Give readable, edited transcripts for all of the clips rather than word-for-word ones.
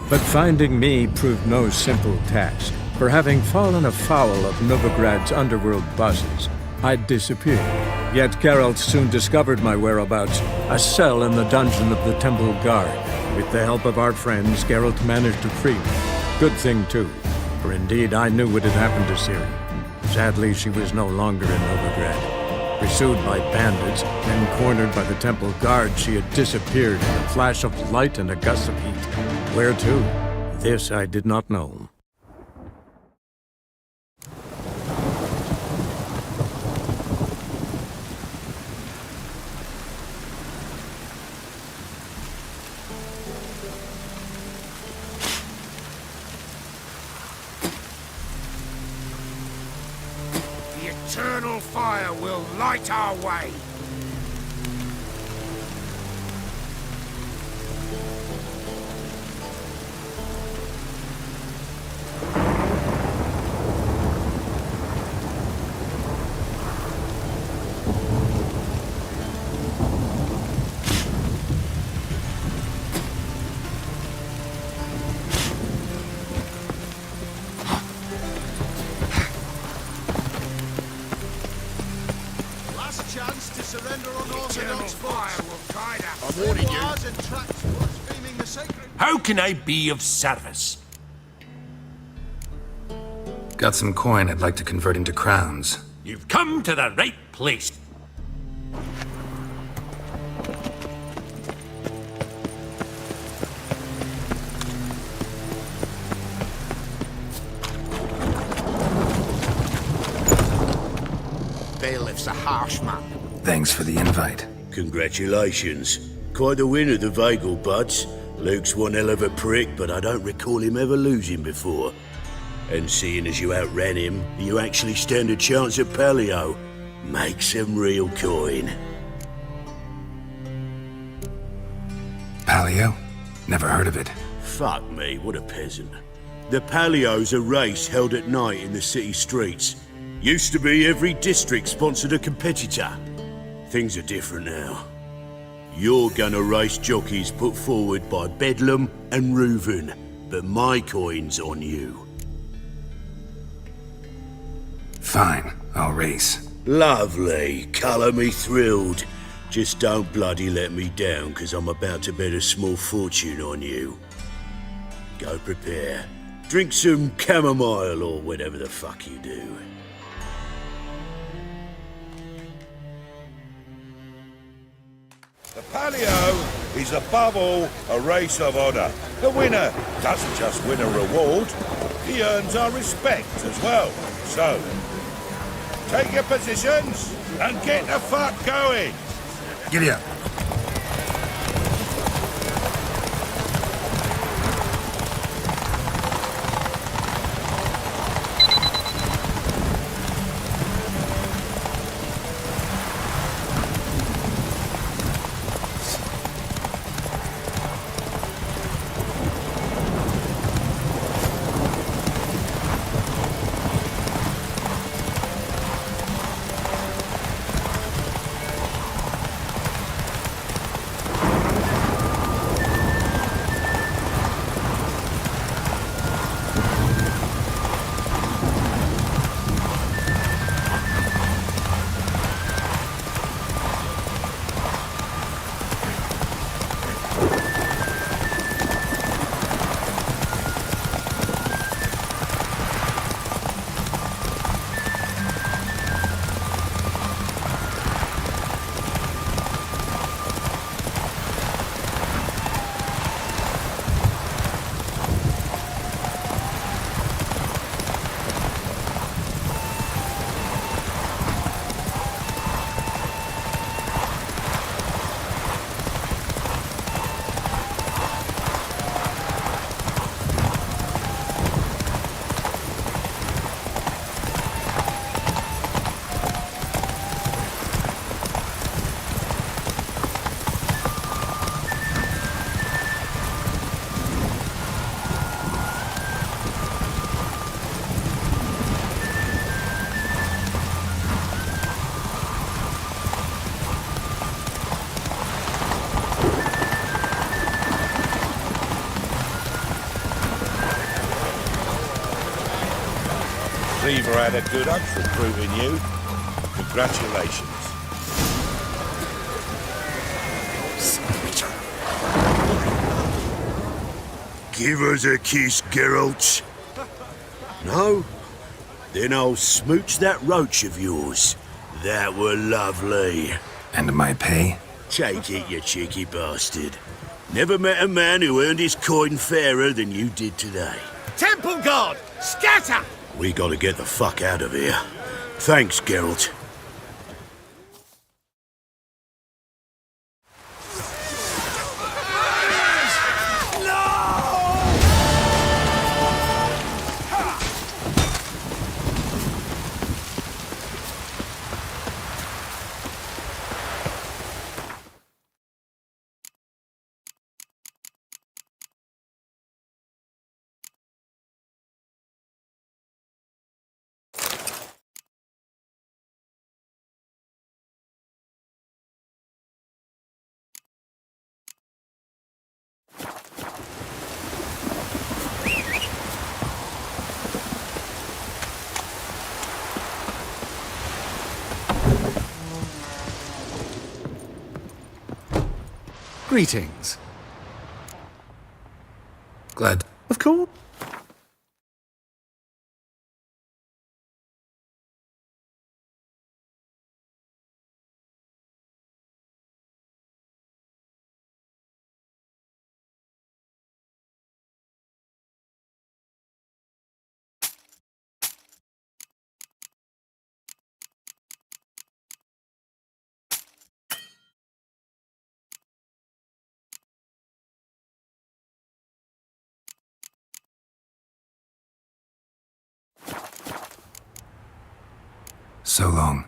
But finding me proved no simple task, for having fallen afoul of Novigrad's underworld bosses, I'd disappeared. Yet Geralt soon discovered my whereabouts, a cell in the dungeon of the Temple Guard. With the help of our friends, Geralt managed to free me. Good thing too, for indeed I knew what had happened to Ciri. Sadly, she was no longer in Novigrad. Pursued by bandits, then cornered by the Temple Guard, she had disappeared in a flash of light and a gust of heat. Where to? This I did not know. The eternal fire will light our way. Chance to surrender unorthodox Fire will guide us. I'm warning you. And transports beaming the sacred. How can I be of service? Got some coin I'd like to convert into crowns. You've come to the right place. Bailiff's a harsh man. Thanks for the invite. Congratulations. Quite a winner, the Vagel buds. Luke's one hell of a prick, but I don't recall him ever losing before. And seeing as you outran him, you actually stand a chance at Palio. Make some real coin. Palio? Never heard of it. Fuck me, what a peasant. The Palio's a race held at night in the city streets. Used to be every district sponsored a competitor. Things are different now. You're gonna race jockeys put forward by Bedlam and Reuven, but my coin's on you. Fine, I'll race. Lovely, colour me thrilled. Just don't bloody let me down, 'cause I'm about to bet a small fortune on you. Go prepare. Drink some chamomile or whatever the fuck you do. The Palio is above all a race of honour. The winner doesn't just win a reward, he earns our respect as well. So, take your positions and get the fuck going. Giddy up. Cleaver had a good up for proving you. Congratulations. Give us a kiss, Geralt. No? Then I'll smooch that roach of yours. That were lovely. And my pay? Take it, you cheeky bastard. Never met a man who earned his coin fairer than you did today. Temple Guard! Scatter! We gotta get the fuck out of here. Thanks, Geralt. Greetings. Glad. Of course. So long.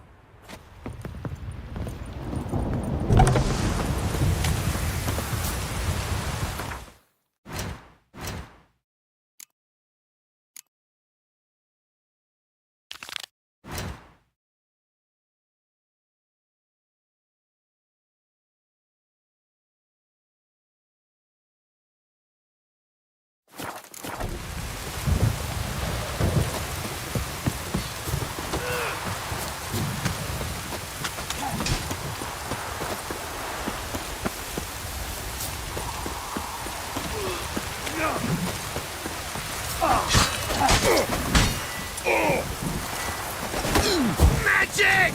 Magic!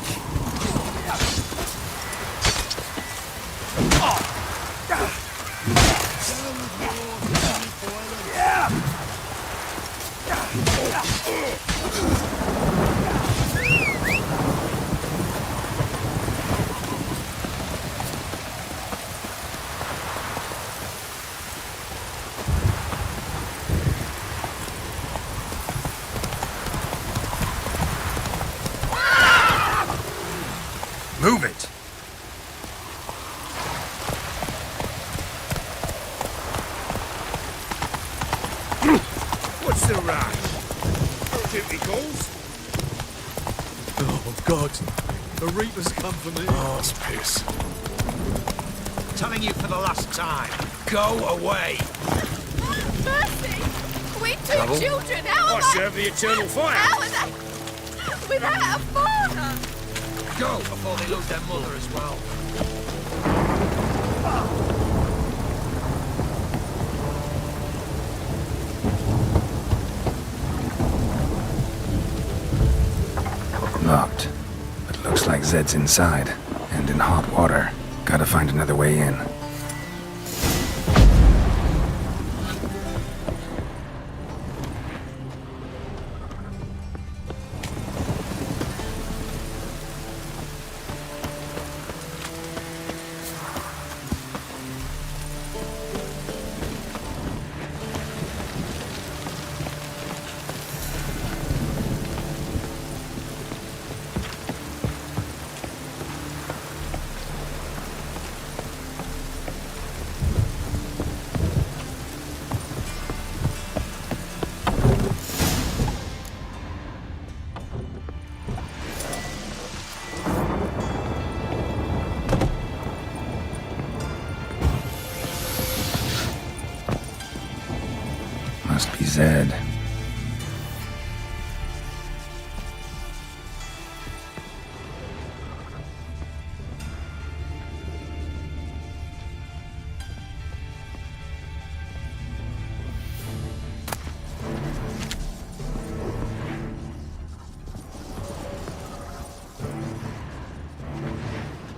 Move it! What's the rush? Duty calls? Oh, God. The Reapers come for me. Arse piss. Telling you for the last time. Go away. Mercy! We two Trouble? children, how I am I? serve the eternal fire. How are they? Without a father! Go before they lose their mother as well. Locked. But looks like Zed's inside. And in hot water. Gotta find another way in. Must be Zed.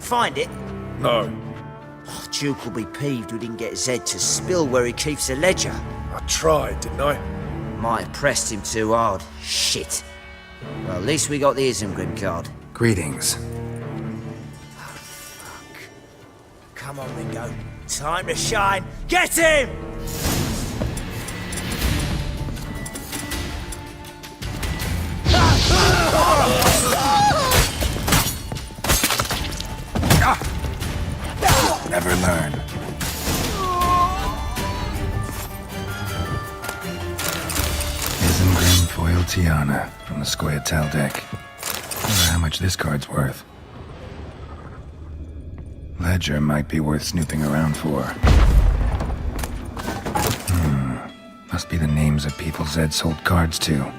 find it? No. Oh, Duke will be peeved we didn't get Zed to spill where he keeps the ledger. I tried, didn't I? Might have pressed him too hard. Shit. Well, at least we got the Isengrim card. Greetings. Come on, Ringo. Time to shine. Get him! Never learn. Isengrim Foil Tiana from the Scoia'tael deck. Wonder how much this card's worth. Ledger might be worth snooping around for. Must be the names of people Zed sold cards to.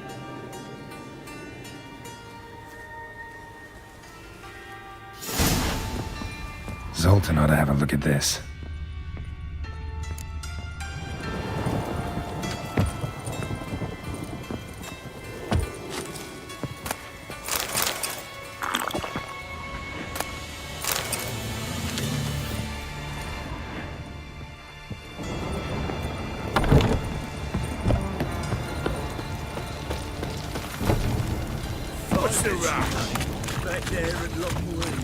Zoltan ought to have a look at this. What's the row? Back there at Long Way.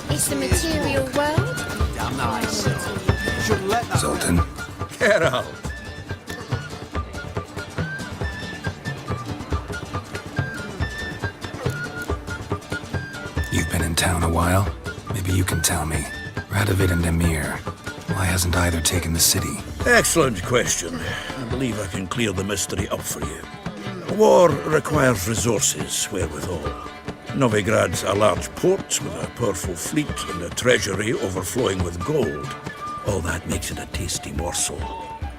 It's the material world. Zoltan, Geralt. you've been in town a while. Maybe you can tell me. Radovid and Emir, why hasn't either taken the city? Excellent question. I believe I can clear the mystery up for you. A war requires resources wherewithal. Novigrad's a large port with a powerful fleet and a treasury overflowing with gold. All that makes it a tasty morsel.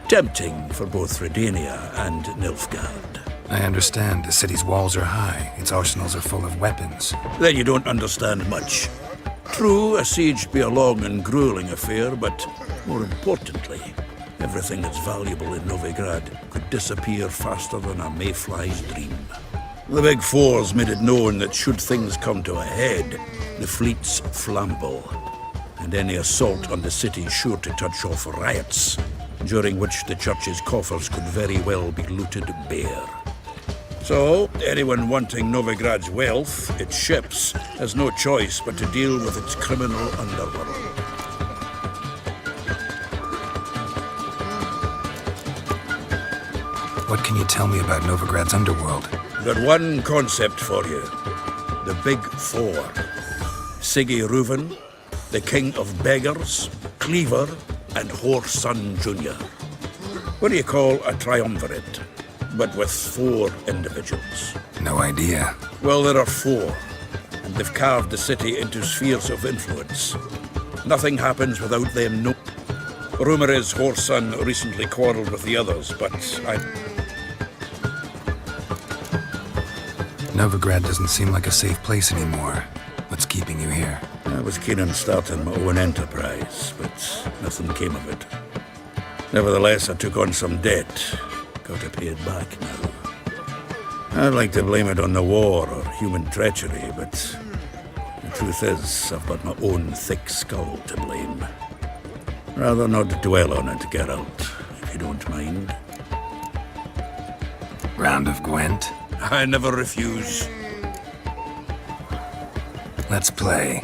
Tempting for both Redania and Nilfgaard. I understand the city's walls are high, its arsenals are full of weapons. Then you don't understand much. True, a siege be a long and grueling affair, but more importantly, everything that's valuable in Novigrad could disappear faster than a mayfly's dream. The Big Four's made it known that should things come to a head, the fleet's flammable, and any assault on the city is sure to touch off riots, during which the church's coffers could very well be looted bare. So, anyone wanting Novigrad's wealth, its ships, has no choice but to deal with its criminal underworld. What can you tell me about Novigrad's underworld? Got one concept for you. The Big Four. Siggy Reuven, the King of Beggars, Cleaver, and Whoreson Jr. What do you call a triumvirate, but with 4 individuals? No idea. Well, there are 4, and they've carved the city into spheres of influence. Nothing happens without them know. Rumor is Whoreson recently quarreled with the others, but Novigrad doesn't seem like a safe place anymore. What's keeping you here? I was keen on starting my own enterprise, but nothing came of it. Nevertheless, I took on some debt. Got to pay it back now. I'd like to blame it on the war or human treachery, but the truth is, I've got my own thick skull to blame. Rather not dwell on it, Geralt, if you don't mind. Round of Gwent? I never refuse. Let's play.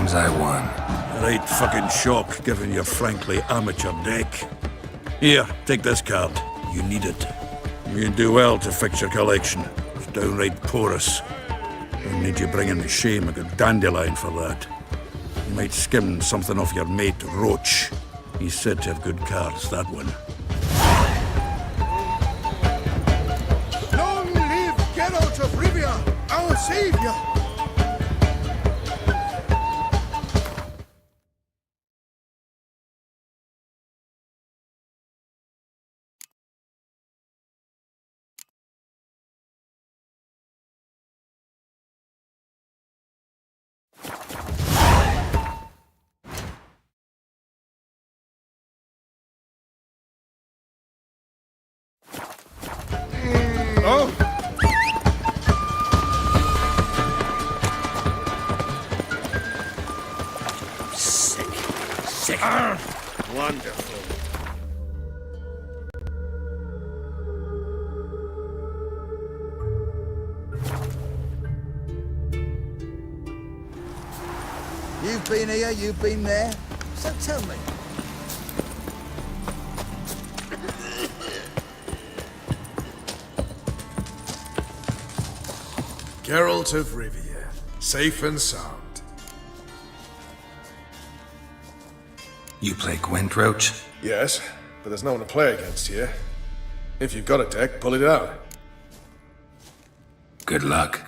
Seems I won. Right fucking shock, given your frankly amateur deck. Here, take this card. You need it. You'd do well to fix your collection. It's downright porous. I'll need you bringing me shame like a dandelion for that. You might skim something off your mate, Roach. He's said to have good cards, that one. Long live Geralt of Rivia, our savior! Oh! Sick. Wonderful. You've been here, you've been there. So tell me. Geralt of Rivia, safe and sound. You play Gwent, Roach? Yes, but there's no one to play against here. If you've got a deck, pull it out. Good luck.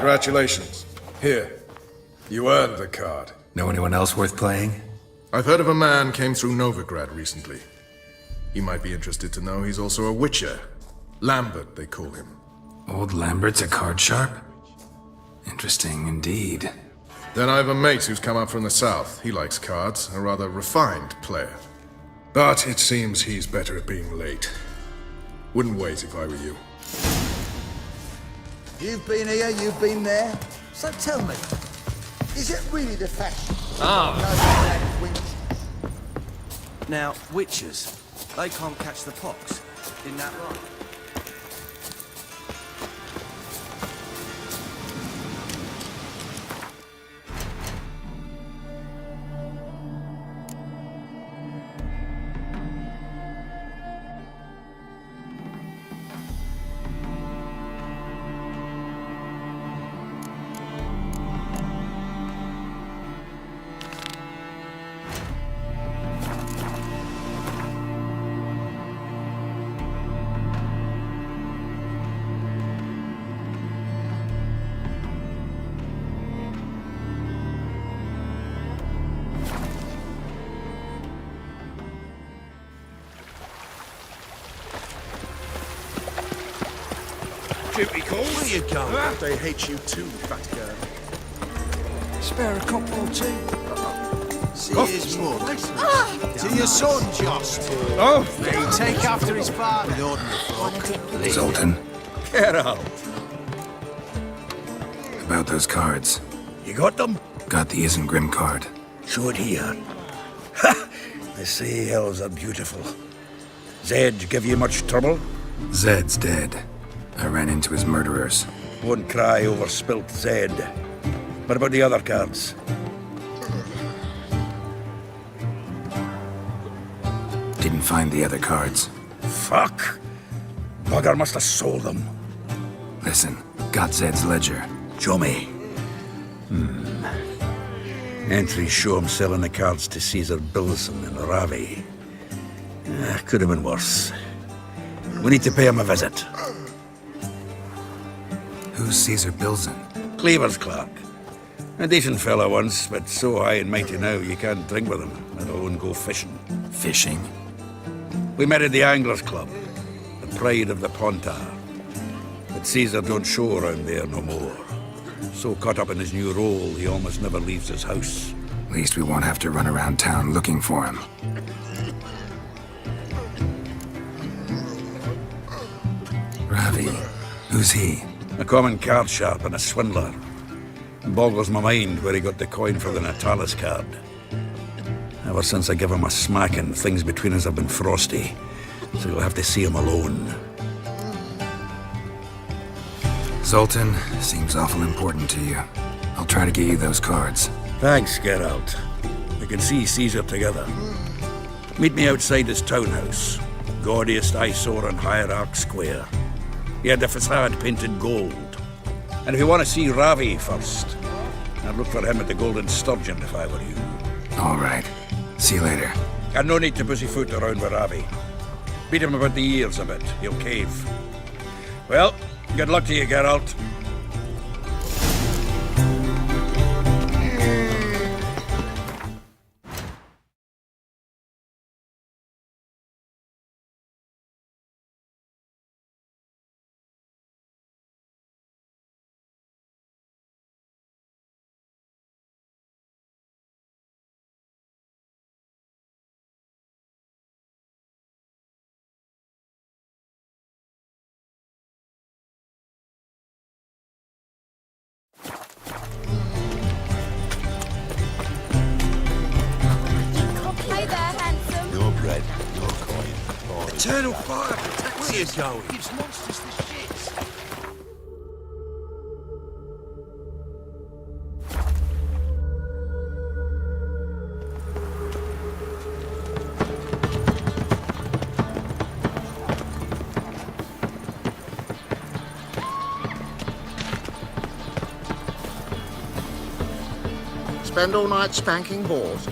Congratulations. Here. You earned the card. Know anyone else worth playing? I've heard of a man came through Novigrad recently. You might be interested to know he's also a witcher. Lambert, they call him. Old Lambert's a card sharp? Interesting indeed. Then I have a mate who's come up from the south. He likes cards, a rather refined player. But it seems he's better at being late. Wouldn't wait if I were you. You've been here, you've been there. So tell me, is it really the fashion? Now, witches, they can't catch the pox. Isn't that right? Duty calls. Where you going? They hate you too, fat girl. Spare a cop or two? See his mud. To your son, Jost. Oh! He take after his father. With ordinary folk. Zoltan, Get out. about those cards. You got them? Got the Isengrim card. Show it here. Ha! They say elves are beautiful. Zed give you much trouble? Zed's dead. I ran into his murderers. Won't cry over spilt Zed. What about the other cards? Didn't find the other cards. Fuck! Bugger must have sold them. Listen, got Zed's ledger. Show me. Entries show him selling the cards to Caesar Bilson in Ravi. Could have been worse. We need to pay him a visit. Who's Caesar Bilson? Cleaver's clerk. A decent fellow once, but so high and mighty now you can't drink with him, let alone go fishing. Fishing? We met at the Anglers Club, the pride of the Pontar. But Caesar don't show around there no more. So caught up in his new role, he almost never leaves his house. At least we won't have to run around town looking for him. Ravi, who's he? A common card sharp and a swindler. Boggles my mind where he got the coin for the Natalis card. Ever since I gave him a smacking, things between us have been frosty. So you'll have to see him alone. Zoltan, seems awful important to you. I'll try to get you those cards. Thanks, Geralt. We can see Caesar together. Meet me outside his townhouse. Gaudiest eyesore on Hierarch Square. He had the facade painted gold. And if you want to see Ravi first, I'd look for him at the Golden Sturgeon if I were you. All right. See you later. And no need to pussyfoot around with Ravi. Beat him about the ears a bit. He'll cave. Well, good luck to you, Geralt. Hey there, handsome. Your bread, your coin. Eternal fire protects Where you going? Gives monsters the shits. Spend all night spanking whores.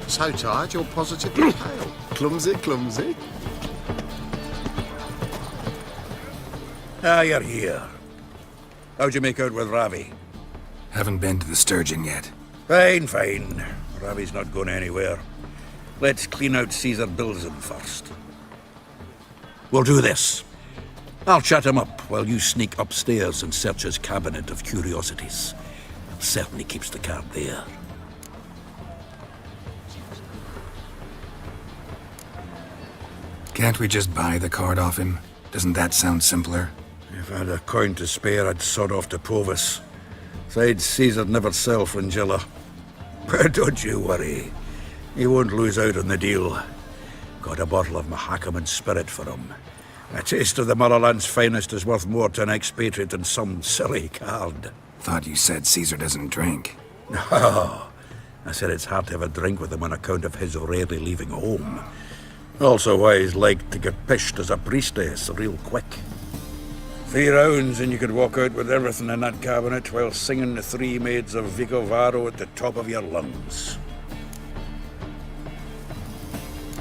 So tired you're positively pale. Clumsy, clumsy. Ah, you're here. How'd you make out with Ravi? Haven't been to the Sturgeon yet. Fine, fine. Ravi's not going anywhere. Let's clean out Caesar Bilzen first. We'll do this. I'll chat him up while you sneak upstairs and search his cabinet of curiosities. Certainly keeps the card there. Can't we just buy the card off him? Doesn't that sound simpler? If I had a coin to spare, I'd sod off to Provis. Besides, Caesar'd never sell Fringilla. But don't you worry. He won't lose out on the deal. Got a bottle of Mahakaman spirit for him. A taste of the motherland's finest is worth more to an expatriate than some silly card. Thought you said Caesar doesn't drink. No. I said it's hard to have a drink with him on account of his rarely leaving home. Also why he's like to get pished as a priestess real quick. 3 rounds and you could walk out with everything in that cabinet while singing the 3 Maids of Vicovaro at the top of your lungs.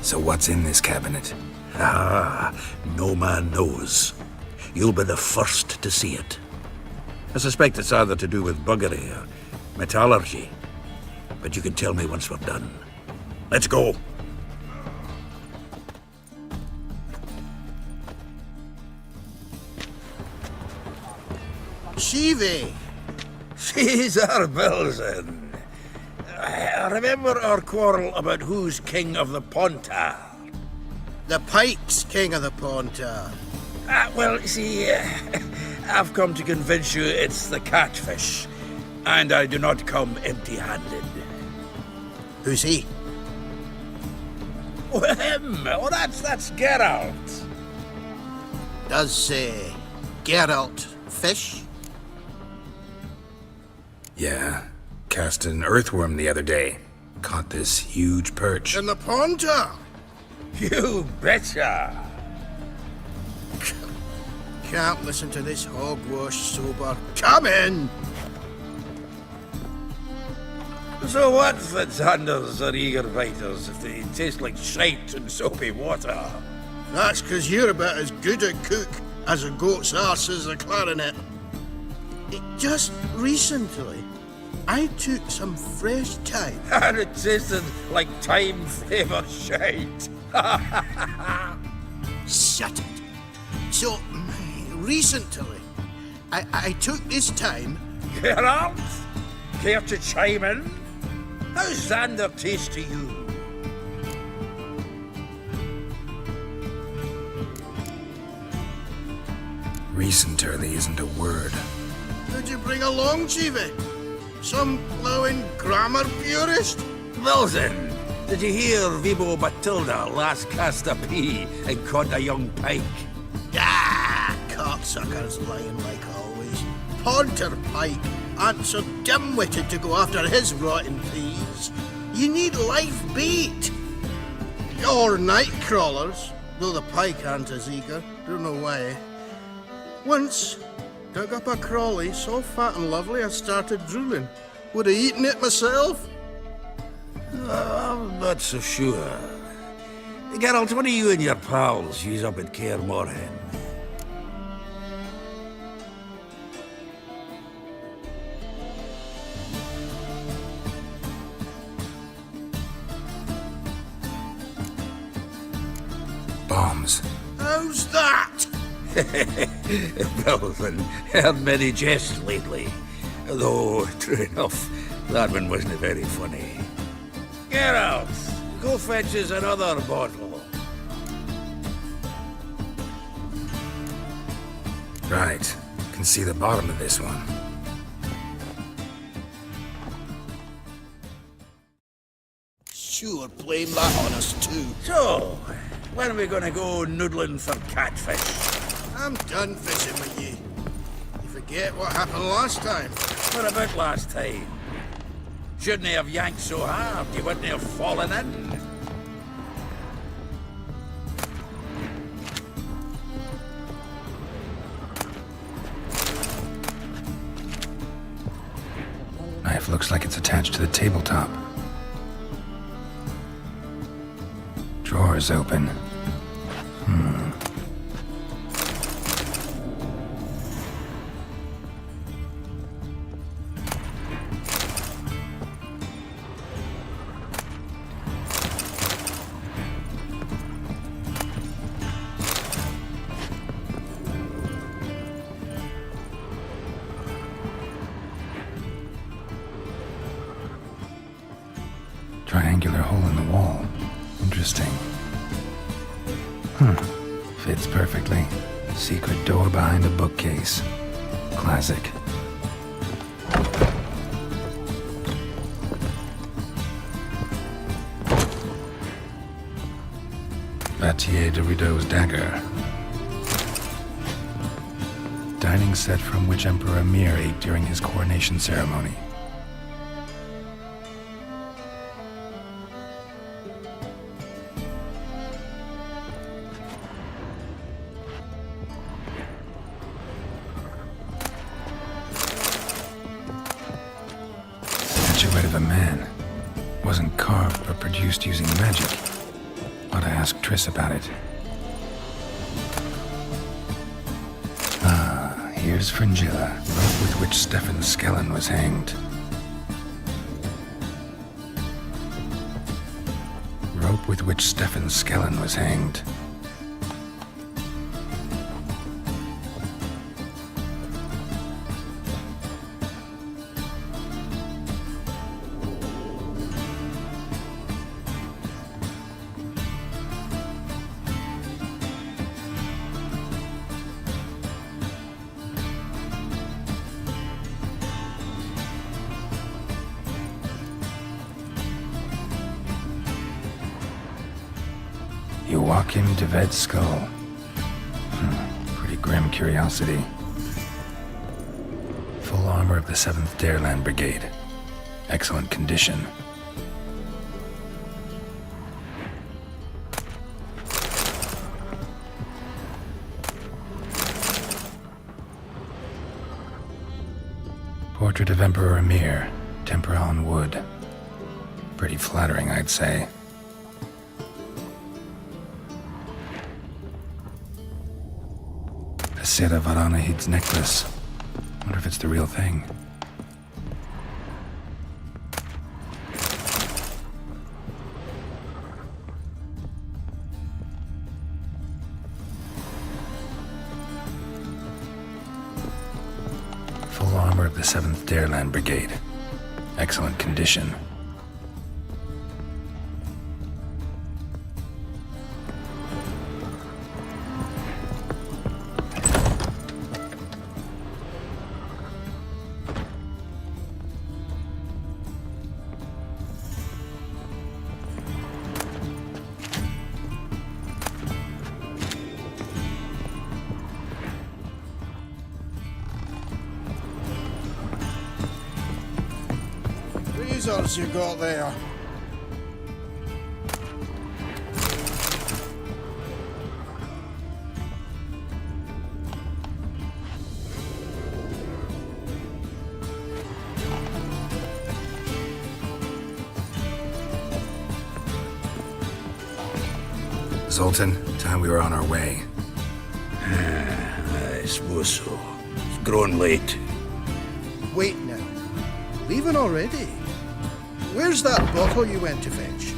So what's in this cabinet? Ah, no man knows. You'll be the first to see it. I suspect it's either to do with buggery or metallurgy. But you can tell me once we're done. Let's go. Shivi! Caesar Bilzen. Remember our quarrel about who's king of the Pontar? The Pike's king of the Pontar. Well, see, I've come to convince you it's the catfish. And I do not come empty-handed. Who's he? Well, him! Oh, that's Geralt. Does, Geralt fish? Yeah. Cast an earthworm the other day. Caught this huge perch. In the Pontar? You betcha! Can't listen to this hogwash sober. Come in! So what if the Xanders are eager biters if they taste like shite and soapy water? That's 'cause you're about as good a cook as a goat's arse is a clarinet. Just recently, I took some fresh thyme. And it tasted like thyme-flavoured shite. Shut it. So, recently, I took this thyme. Geralt? Care to chime in? How's Xander taste to you? Recently isn't a word. Who'd you bring along, Chiefy? Some blowing grammar purist? Bilzen, did you hear Vibo Matilda last cast a pea and caught a young pike? Ah, cocksuckers lying like always. Pontar Pike aren't so dim-witted to go after his rotten peas. You need live bait. Or night crawlers, though the pike aren't as eager. Don't know why. Once, dug up a crawly so fat and lovely I started drooling. Would have eaten it myself. I'm not so sure. Geralt, what do you and your pals use up at Kaer Morhen? Bombs. How's that? Bilzen, heard many jests lately. Though, true enough, that one wasn't very funny. Geralt, go fetch us another bottle. Right. Can see the bottom of this one. Sure, blame that on us too. So, when are we gonna go noodling for catfish? I'm done fishing with you. You forget what happened last time. What about last time? Shouldn't he have yanked so hard you wouldn't have fallen in? Knife looks like it's attached to the tabletop. Drawer's open. Triangular hole in the wall. Interesting. Fits perfectly. Secret door behind a bookcase. Classic. Battier de Rideau's dagger. Dining set from which Emperor Emir ate during his coronation ceremony. Statuette of a man. Wasn't carved but produced using magic. Ought to ask Triss about it. Here's Fringilla, rope with which Stefan Skellen was hanged. Rope with which Stefan Skellen was hanged. Joachim de Ved's skull. Pretty grim curiosity. Full armor of the 7th Dareland Brigade. Excellent condition. Portrait of Emperor Emir. Tempera on wood. Pretty flattering, I'd say. Sarah Varanahid's necklace. Wonder if it's the real thing. Full armor of the 7th Dareland Brigade. Excellent condition. Razors you got there. Zoltan, time we were on our way. I suppose so. It's growing late. Wait now. Leaving already? Where's that bottle you went to fetch?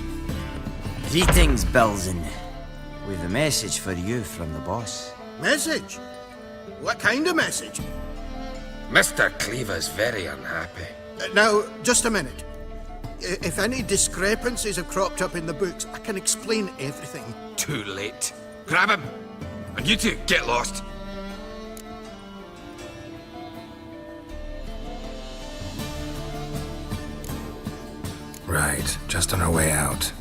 Greetings, Belzen. We've a message for you from the boss. Message? What kind of message? Mr. Cleaver's very unhappy. Now, just a minute. If any discrepancies have cropped up in the books, I can explain everything. Too late. Grab him! And you two, get lost. Right, just on our way out.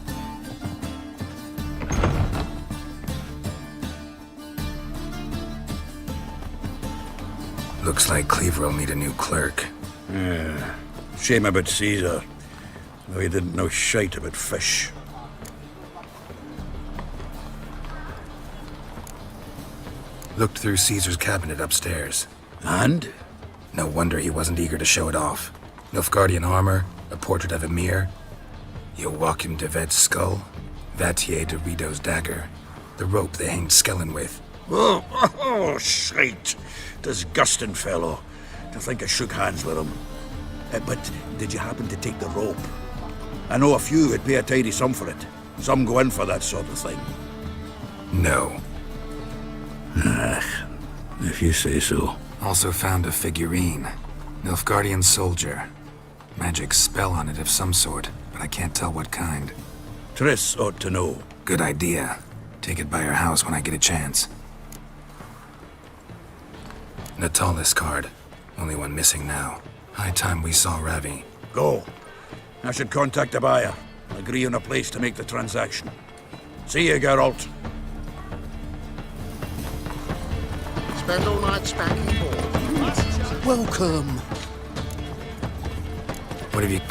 Looks like Cleaver will need a new clerk. Yeah. Shame about Caesar. Though he didn't know shite about fish. Looked through Caesar's cabinet upstairs. And? No wonder he wasn't eager to show it off. Nilfgaardian armor, a portrait of Emir, Joachim de Ved's skull, Vattier de Rideau's dagger, the rope they hanged Skellen with. Oh, shite. Disgusting fellow. To think I shook hands with him. But did you happen to take the rope? I know a few would pay a tidy sum for it. Some go in for that sort of thing. No. If you say so. Also found a figurine. Nilfgaardian soldier. Magic spell on it of some sort, but but I can't tell what kind. Triss ought to know. Good idea. Take it by her house when I get a chance. Natalis card. Only one missing now. High time we saw Ravi. Go. I should contact the buyer. Agree on a place to make the transaction. See you, Geralt. Spend all night spanking balls. Welcome. What have you...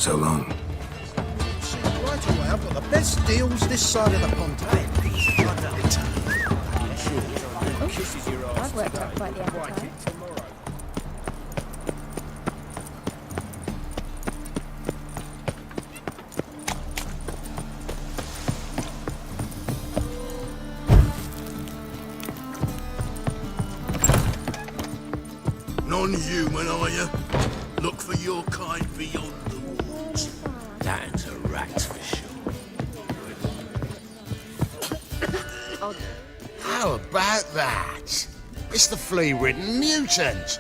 So long. Right away, I've got the best deals this side of the pond. I've worked up quite the appetite. Non-human, are you? Look for your kind beyond the walls. That's a rat for sure. How about that? It's the flea-ridden mutant.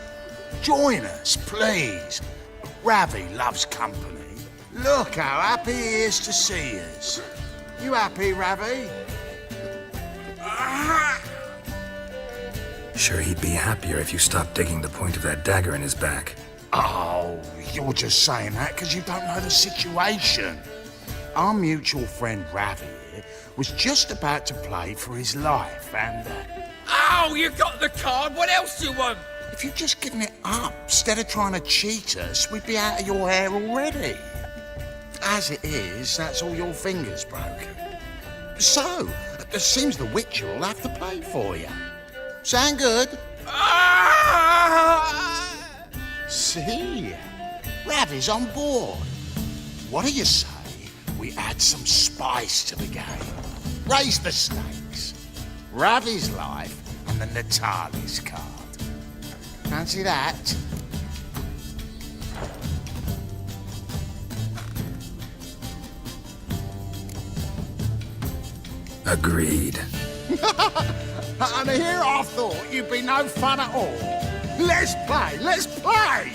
Join us, please. Ravi loves company. Look how happy he is to see us. You happy, Ravi? Sure he'd be happier if you stopped digging the point of that dagger in his back. Oh, you're just saying that because you don't know the situation. Our mutual friend Ravi here was just about to play for his life and... Oh, you got the card. What else do you want? if you'd just given it up instead of trying to cheat us, we'd be out of your hair already. As it is, that's all your fingers broken. So, it seems the Witcher will have to play for you. Sound good? See? Ravi's on board. What do you say we add some spice to the game? Raise the stakes. Ravi's life and the Natalis card. Fancy that? Agreed. And here I thought you'd be no fun at all. Let's play, let's play!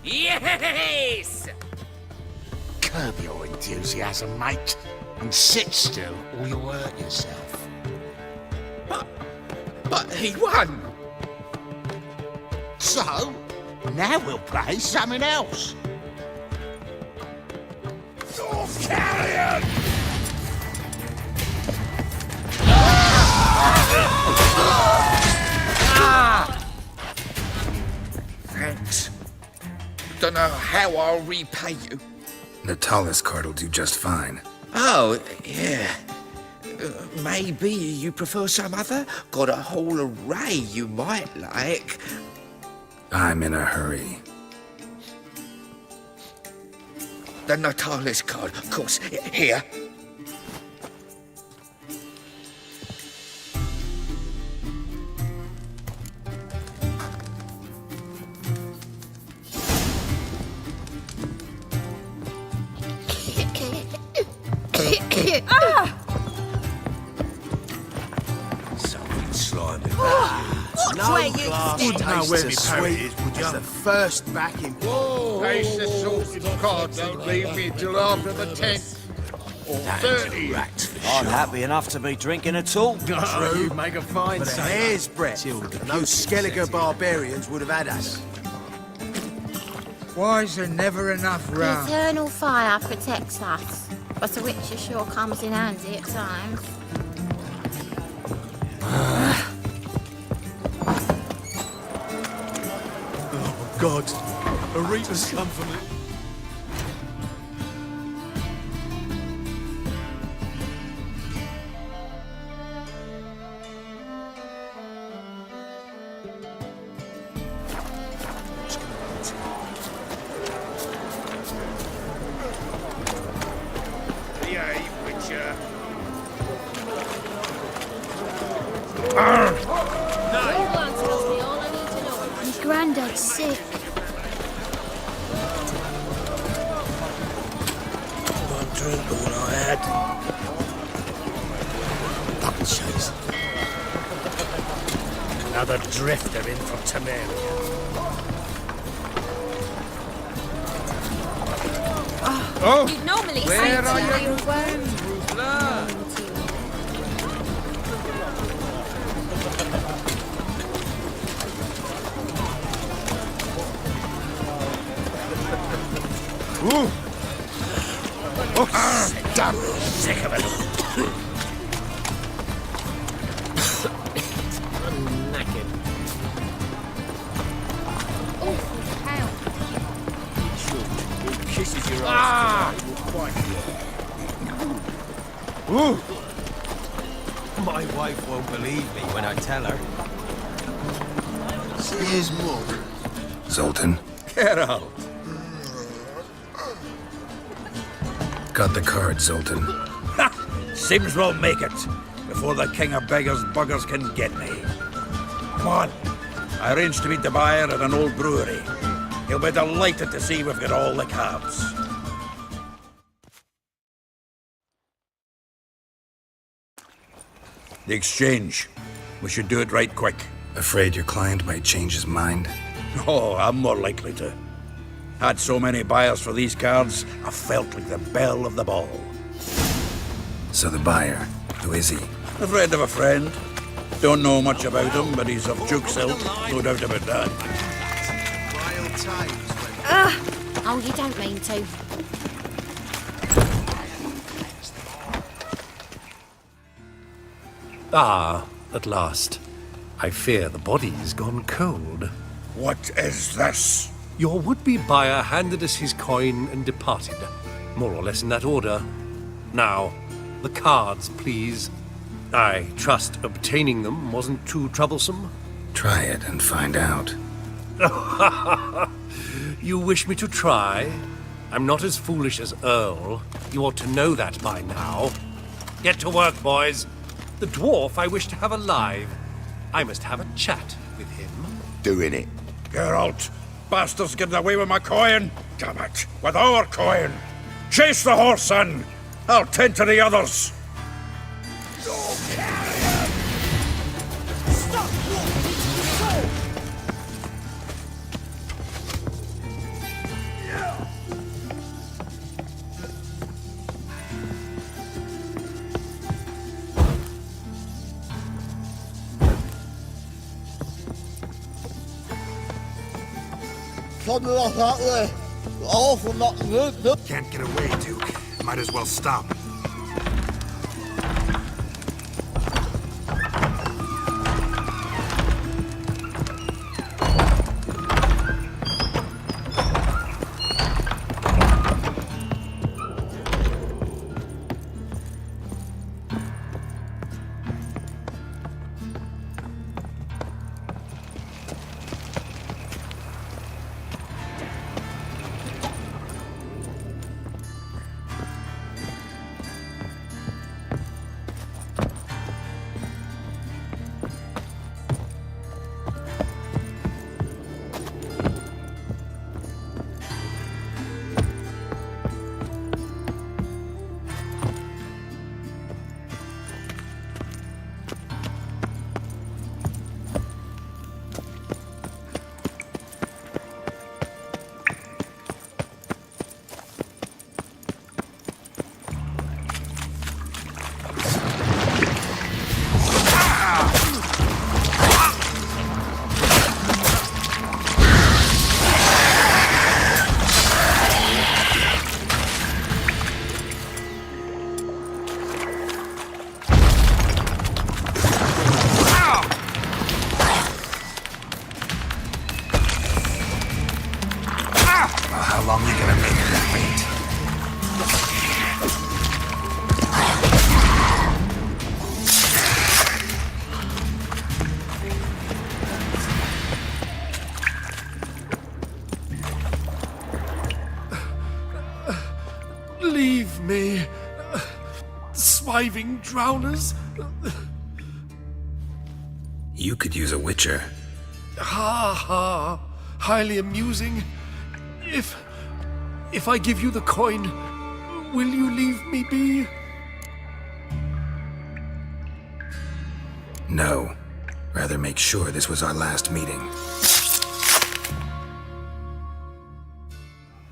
Yes! Curb your enthusiasm, mate, and sit still or you'll hurt yourself. But he won! So, now we'll play something else. Carrion! Thanks. Don't know how I'll repay you. Natalis card'll do just fine. Oh, yeah. Maybe you prefer some other? Got a whole array you might like. I'm in a hurry. The Natalis card, of course. Here. Something slimy about you. What's where you Wouldn't know where my parrot is, would you? The first backing. Face the sorted card, don't leave me till after the 10th. Or 30th. I'm happy enough to be drinking at all. True. You make a fine but a hair's breadth. And those Skellige barbarians would have had us. Why is there never enough The round? eternal fire protects us, but the witcher sure comes in handy at times. Oh, God. A reaper's come for me. Behave, Witcher. Everyone tells me all I need to know. My granddad's sick. One drink, all I had. Double chase. Another drifter in from Temeria. You'd normally say to you Damn sick of it. I'm knackered. awful hell. Kisses your ass today will quite My wife won't believe me when I tell her. Here's more. Zoltan, Geralt. got the card, Zoltan. Seems we'll make it before the king of beggars buggers can get me. Come on. I arranged to meet the buyer at an old brewery. He'll be delighted to see we've got all the cards. The exchange. We should do it right quick. Afraid your client might change his mind? Oh, I'm more likely to. Had so many buyers for these cards, I felt like the belle of the ball. So the buyer, who is he? A friend of a friend. Don't know much about him, but he's of Duke's ilk, no doubt about that. Wild times when... Oh, you don't mean to. Ah, at last. I fear the body has gone cold. What is this? Your would-be buyer handed us his coin and departed, more or less in that order. Now, the cards, please. I trust obtaining them wasn't too troublesome. Try it and find out. You wish me to try? I'm not as foolish as Earl. You ought to know that by now. Get to work, boys. The dwarf I wish to have alive. I must have a chat with him. doing it. Geralt, bastards getting away with my coin. Damn it, with our coin. Chase the horse, son. I'll tend to the others. wander off that way. Awful not good, no? Can't get away, Duke. Might as well stop. How long you gonna make her wait? Leave me, swiving drowners. You could use a witcher. Ha ha, highly amusing. If I give you the coin, will you leave me be? No. Rather make sure this was our last meeting.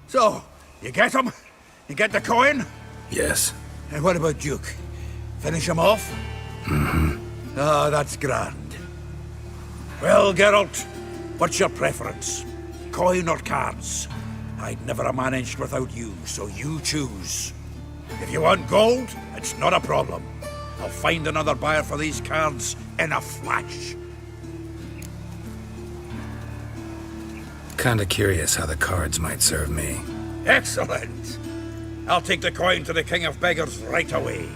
So, you get him? You get the coin? Yes. And what about Duke? Finish him off? Mm-hmm. Ah, that's grand. Well, Geralt, what's your preference? Coin or cards? I'd never have managed without you, so you choose. If you want gold, it's not a problem. I'll find another buyer for these cards in a flash. Kinda curious how the cards might serve me. Excellent! I'll take the coin to the King of Beggars right away.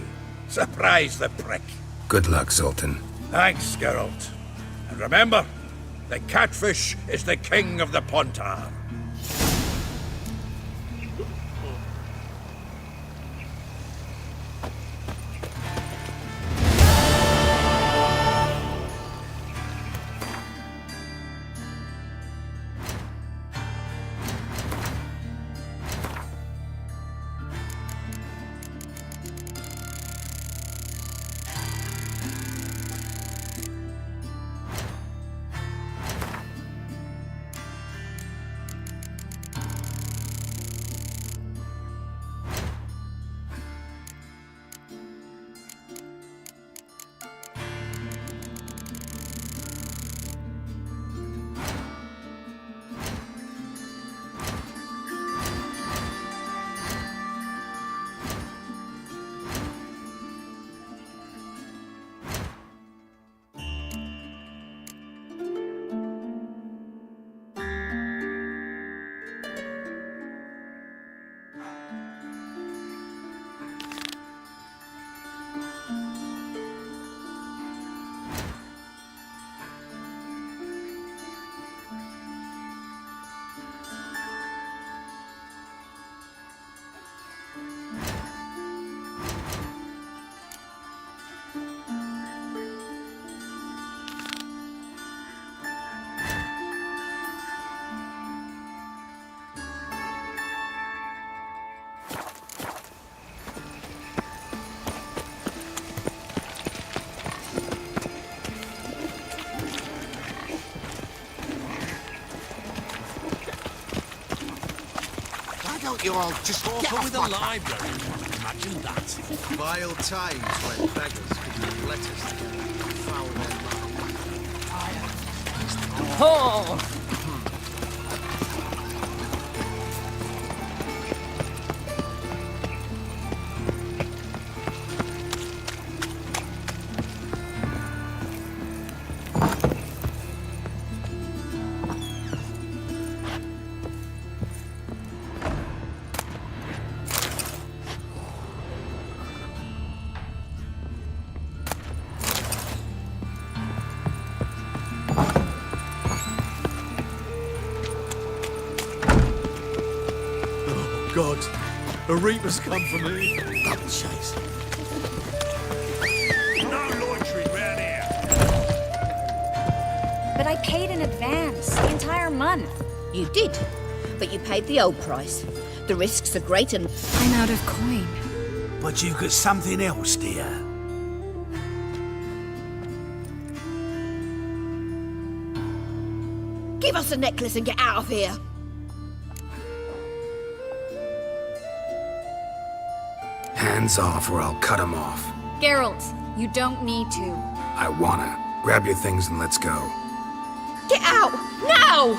Surprise the prick. Good luck, Sultan. Thanks, Geralt. And remember, the catfish is the king of the Pontar. You all just get off with a library. Imagine that. Vile times when beggars could read letters together and foul their mouths. Oh! God, the Reapers come for me. Double chase. No loitering round here. But I paid in advance, the entire month. You did, but you paid the old price. The risks are great and... I'm out of coin. But you've got something else, dear. Give us the necklace and get out of here. Hands off or I'll cut 'em off. Geralt, you don't need to. I wanna. Grab your things and let's go. Get out! Now!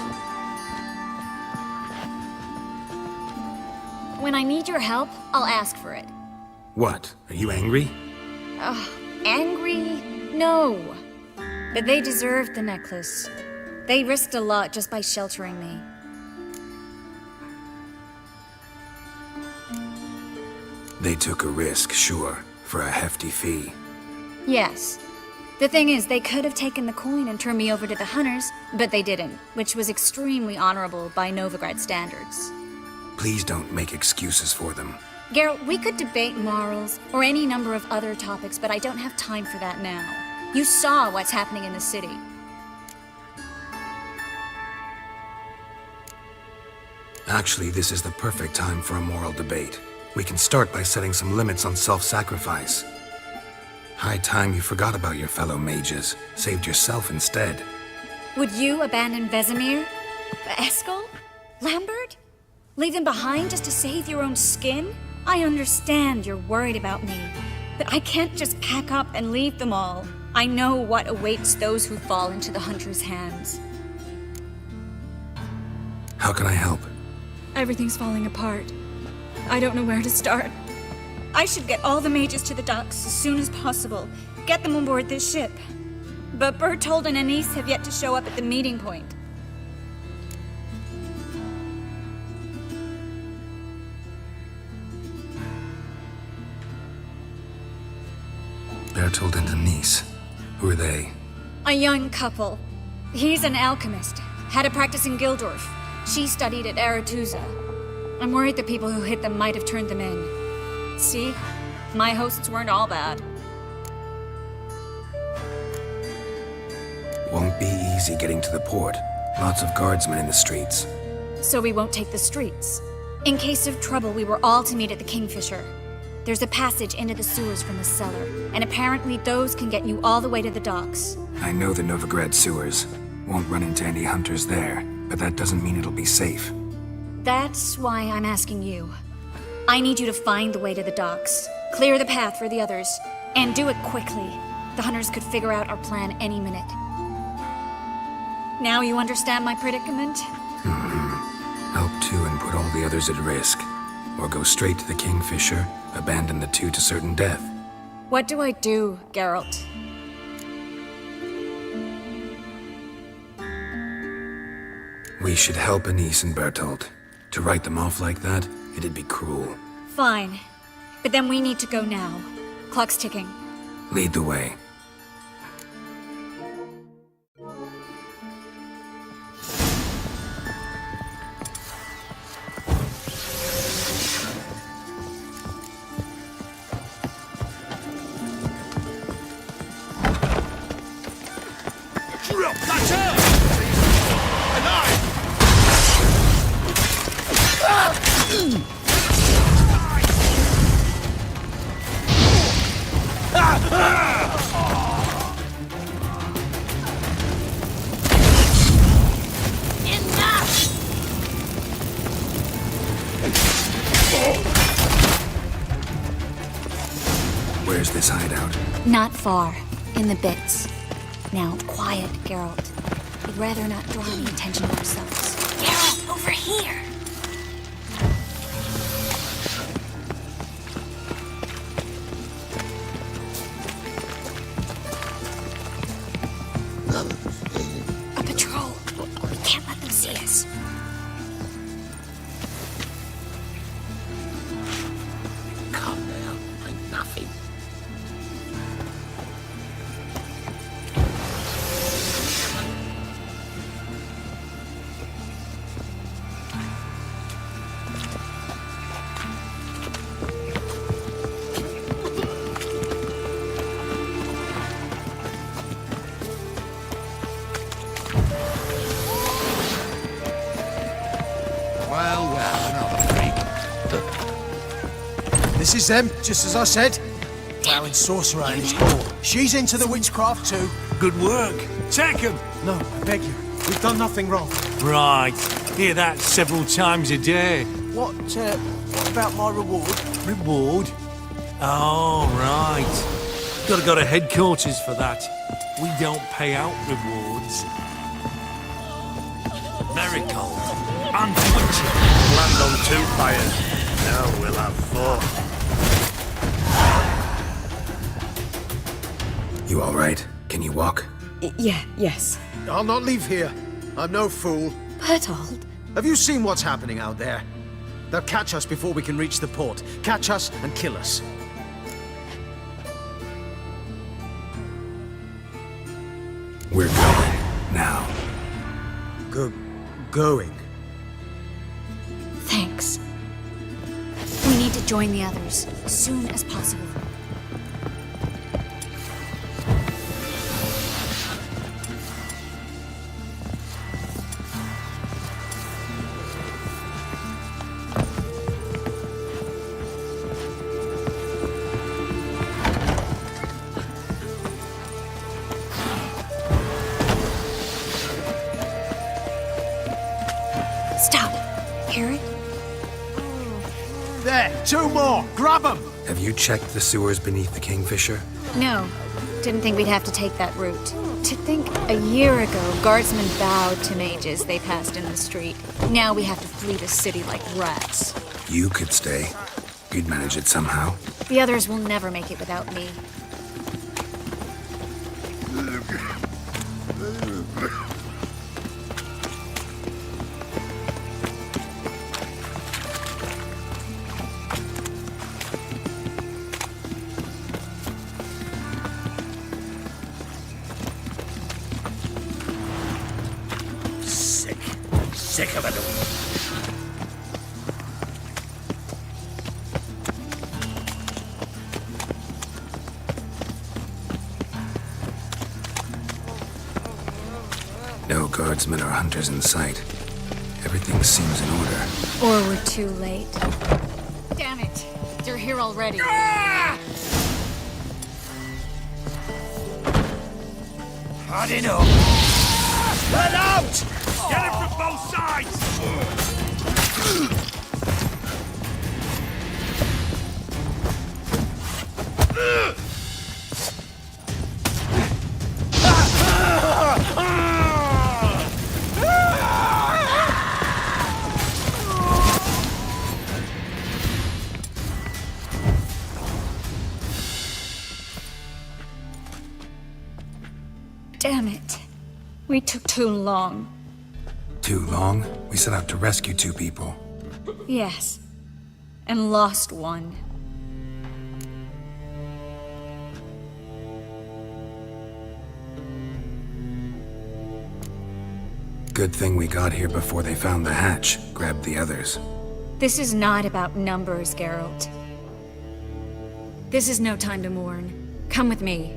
When I need your help, I'll ask for it. What? Are you angry? Angry? No. But they deserved the necklace. They risked a lot just by sheltering me. They took a risk, sure, for a hefty fee. Yes. The thing is, they could have taken the coin and turned me over to the hunters, but they didn't, which was extremely honorable by Novigrad standards. Please don't make excuses for them. Geralt, we could debate morals or any number of other topics, but I don't have time for that now. You saw what's happening in the city. Actually, this is the perfect time for a moral debate. We can start by setting some limits on self-sacrifice. High time you forgot about your fellow mages, saved yourself instead. Would you abandon Vesemir? Eskel? Lambert? Leave them behind just to save your own skin? I understand you're worried about me, but I can't just pack up and leave them all. I know what awaits those who fall into the Hunter's hands. How can I help? Everything's falling apart. I don't know where to start. I should get all the mages to the docks as soon as possible. Get them on board this ship. But Bertold and Anise have yet to show up at the meeting point. Bertold and Anise. Who are they? A young couple. He's an alchemist. Had a practice in Gildorf. She studied at Aretuza. I'm worried the people who hit them might have turned them in. See? My hosts weren't all bad. Won't be easy getting to the port. Lots of guardsmen in the streets. So we won't take the streets. In case of trouble, we were all to meet at the Kingfisher. There's a passage into the sewers from the cellar, and apparently those can get you all the way to the docks. I know the Novigrad sewers. Won't run into any hunters there, but that doesn't mean it'll be safe. That's why I'm asking you. I need you to find the way to the docks, clear the path for the others, and do it quickly. The hunters could figure out our plan any minute. Now you understand my predicament? Help two and put all the others at risk. Or go straight to the Kingfisher, abandon the two to certain death. What do I do, Geralt? We should help Anise and Bertold. To write them off like that, it'd be cruel. Fine. But then we need to go now. Clock's ticking. Lead the way. Where's this hideout? Not far. In the bits. Now, quiet, Geralt. We'd rather not draw any attention to ourselves. Geralt, over here! A patrol. We can't let them see us. Come now, ain't nothing. Well, another freak. This is them, just as I said. Flowering sorcerer and his core. She's into the witchcraft too. Good work. Take him. No, I beg you. We've done nothing wrong. Right. Hear that several times a day. What about my reward? Reward? Oh, right. Gotta go to headquarters for that. We don't pay out rewards. Miracle. Unfortunate. Land on 2 fires. Now we'll have 4. You all right? Can you walk? Yes. I'll not leave here. I'm no fool. Bertold. Have you seen what's happening out there? They'll catch us before we can reach the port. Catch us and kill us. We're going now. Going? Thanks. We need to join the others as soon as possible. Stop. Hear it? There, 2 more. Grab them. Have you checked the sewers beneath the Kingfisher? No. Didn't think we'd have to take that route. To think a year ago, guardsmen bowed to mages they passed in the street. Now we have to flee the city like rats. You could stay. You'd manage it somehow. The others will never make it without me. Sick of it all. No guardsmen or hunters in sight. Everything seems in order. Or we're too late. Damn it! They're here already. Hard enough. Let out! Get it from both sides! Damn it. We took too long. Too long? We set out to rescue 2 people. Yes. And lost one. Good thing we got here before they found the hatch, grabbed the others. This is not about numbers, Geralt. This is no time to mourn. Come with me.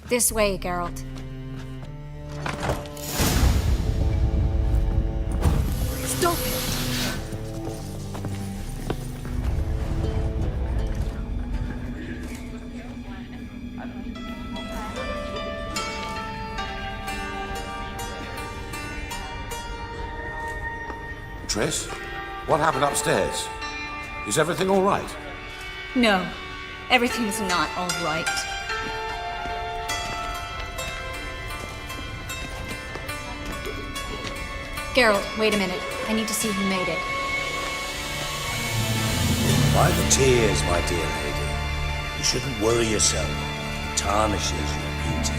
This way, Geralt. Stop it! Triss, what happened upstairs? Is everything all right? No, everything's not all right. Geralt, wait a minute. I need to see who made it. By the tears, my dear lady. You shouldn't worry yourself. It tarnishes your beauty.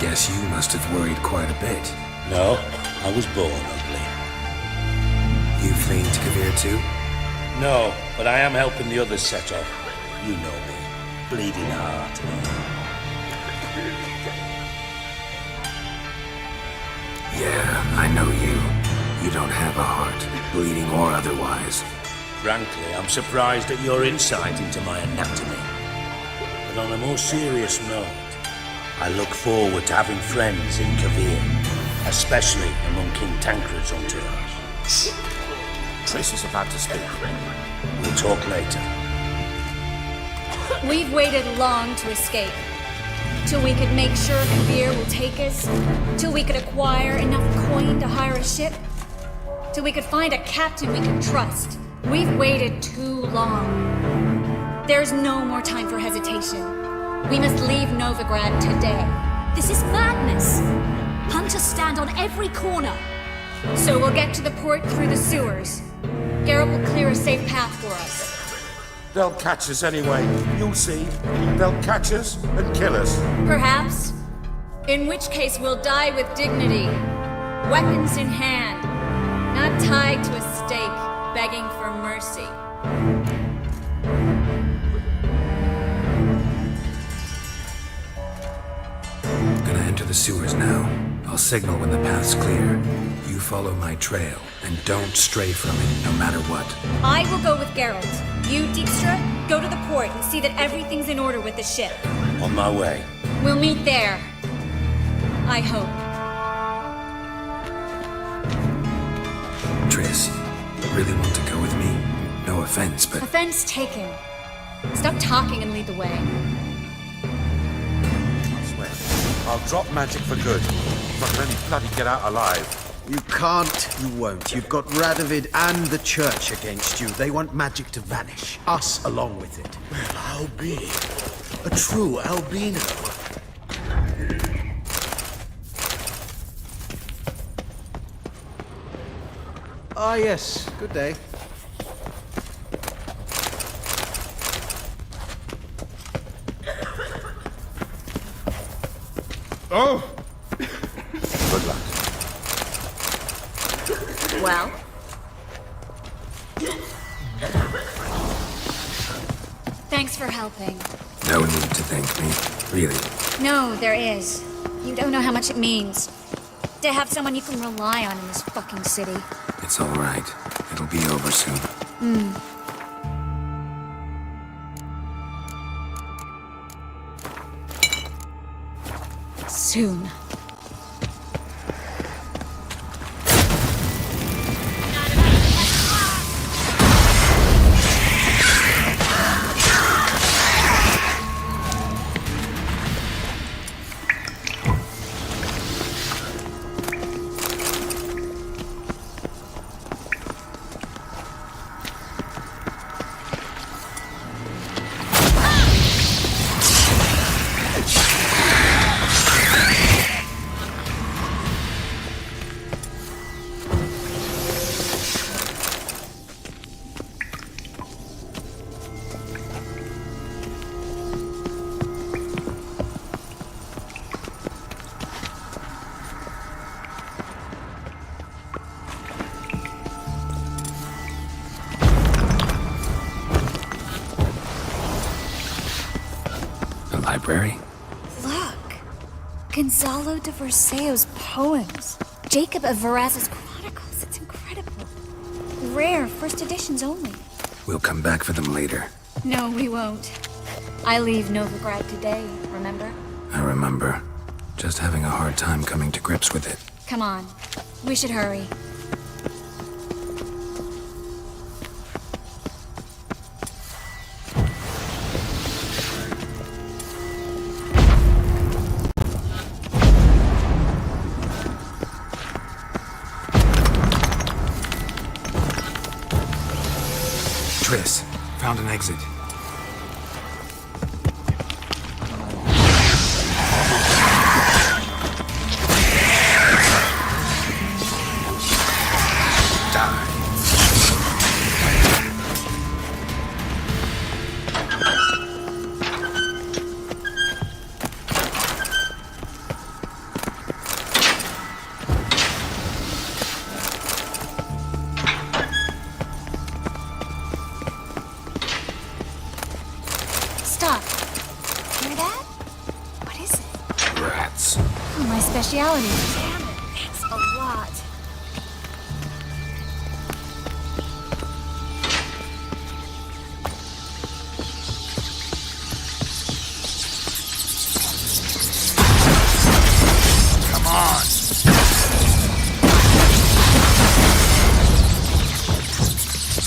Guess you must have worried quite a bit. No, I was born ugly. You fleeing to Kavir too? No, but I am helping the others set off. You know me. Bleeding heart. Yeah, I know you. You don't have a heart, bleeding or otherwise. Frankly, I'm surprised at your insight into my anatomy. But on a more serious note, I look forward to having friends in Kavir, especially among King Tancred's entourage. Triss is about to speak. We'll talk later. We've waited long to escape. Till we could make sure Kavir will take us. Till we could acquire enough coin to hire a ship. Till we could find a captain we could trust. We've waited too long. There's no more time for hesitation. We must leave Novigrad today. This is madness! Hunters stand on every corner. So we'll get to the port through the sewers. Geralt will clear a safe path for us. They'll catch us anyway. You'll see. They'll catch us and kill us. Perhaps. In which case we'll die with dignity. Weapons in hand. Not tied to a stake, begging for mercy. Gonna enter the sewers now. I'll signal when the path's clear. You follow my trail, and don't stray from it, no matter what. I will go with Geralt. You, Dijkstra, go to the port and see that everything's in order with the ship. On my way. We'll meet there. I hope. Triss, you really want to go with me? No offense, but... Offense taken. Stop talking and lead the way. I swear, I'll drop magic for good. But then bloody get out alive. You can't, you won't. You've got Radovid and the Church against you. They want magic to vanish. Us along with it. Well, I'll be a true albino. Ah, yes. Good day. Oh! Good luck. Well, Thanks for helping. No need to thank me, really. No, there is. You don't know how much it means. To have someone you can rely on in this fucking city. It's all right. It'll be over soon. Soon. Library? Look! Gonzalo de Verseo's poems. Jacob of Varaz's chronicles. It's incredible. Rare, first editions only. We'll come back for them later. No, we won't. I leave Novigrad today, remember? I remember. Just having a hard time coming to grips with it. Come on. We should hurry. Triss, found an exit. Stop. Hear that? What is it? Rats. Oh, my speciality. Damn it. That's a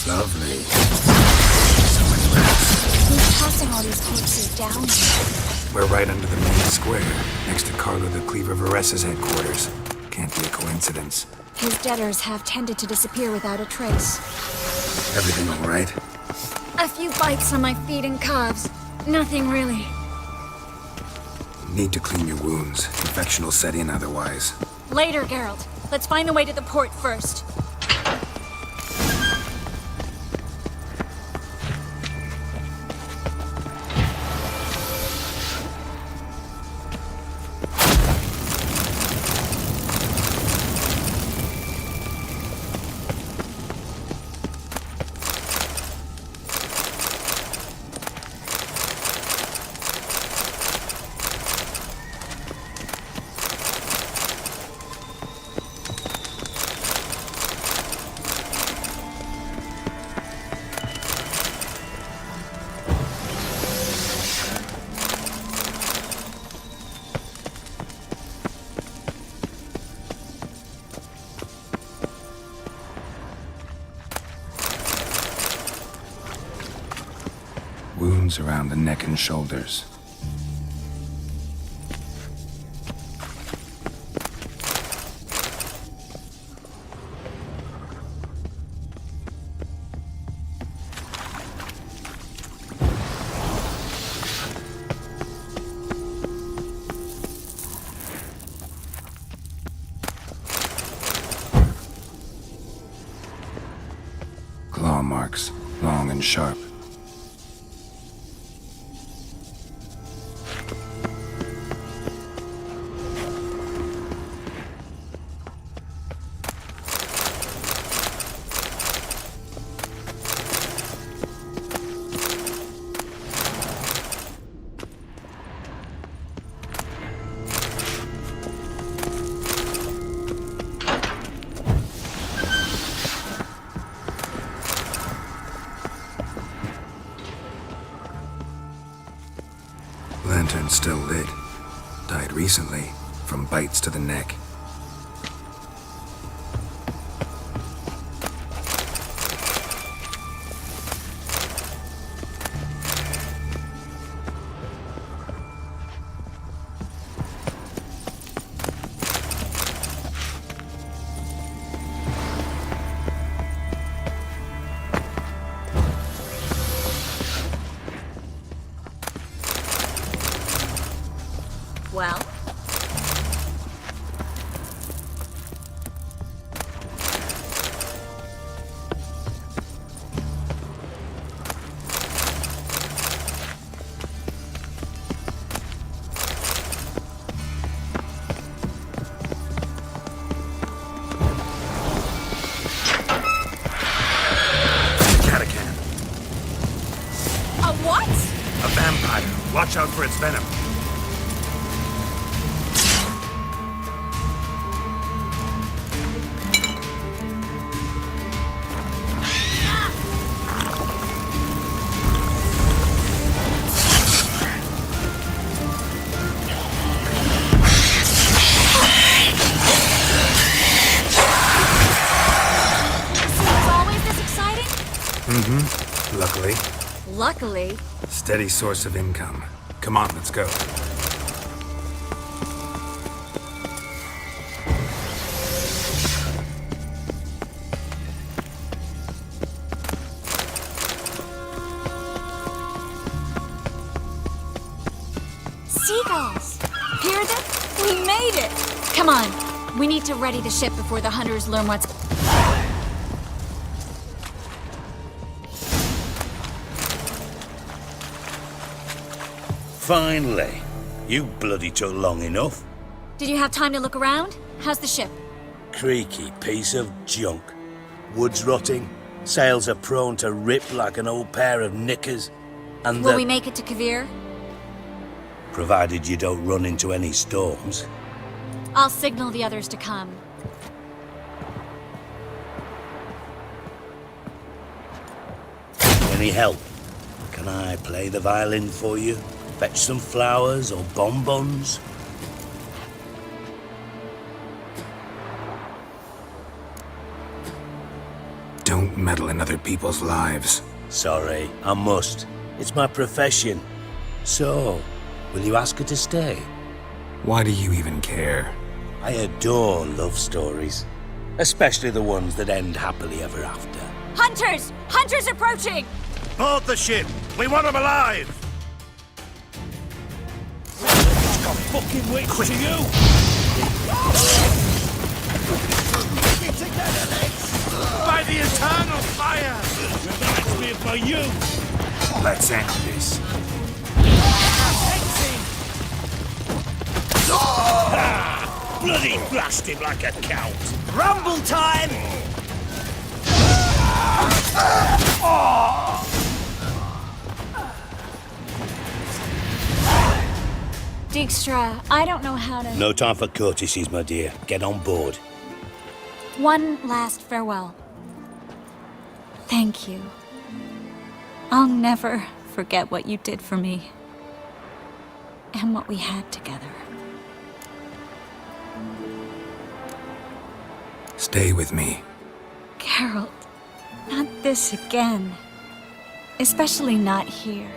Lovely. So much rest. Who's tossing all these corpses down here? We're right under the main square, next to Carlo the Cleaver Varessa's headquarters. Can't be a coincidence. His debtors have tended to disappear without a trace. Everything all right? A few bites on my feet and calves. Nothing really. Need to clean your wounds. Infection will set in otherwise. Later, Geralt. Let's find the way to the port first. Wounds around the neck and shoulders. Claw marks, long and sharp. Lantern still lit. Died recently, from bites to the neck. Well? Catacan. A what? A vampire. Watch out for its venom. Luckily. Luckily. Steady source of income. Come on, let's go. Seagulls! Hear them? We made it! Come on. We need to ready the ship before the hunters learn what's... Finally. You bloody took long enough. Did you have time to look around? How's the ship? Creaky piece of junk. Wood's rotting. Sails are prone to rip like an old pair of knickers. And Will we make it to Kavir? Provided you don't run into any storms. I'll signal the others to come. Any help? Can I play the violin for you? Fetch some flowers or bonbons? Don't meddle in other people's lives. Sorry, I must. It's my profession. So, will you ask her to stay? Why do you even care? I adore love stories. Especially the ones that end happily ever after. Hunters! Hunters approaching! Board the ship! We want them alive! It's got fucking wits to you! By the eternal fire! Reminds me of my youth! Let's end this. Bloody blast him like a count! Rumble time! Dijkstra, I don't know how to... No time for courtesies, my dear. Get on board. One last farewell. Thank you. I'll never forget what you did for me. And what we had together. Stay with me. Geralt, not this again. Especially not here.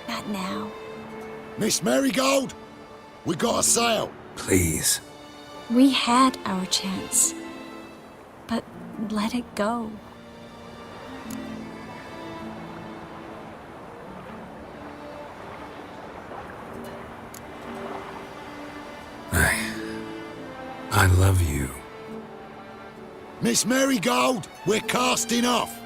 Not now. Miss Marigold, we got a sail. Please. We had our chance. But let it go. I love you. Miss Marigold, we're casting off.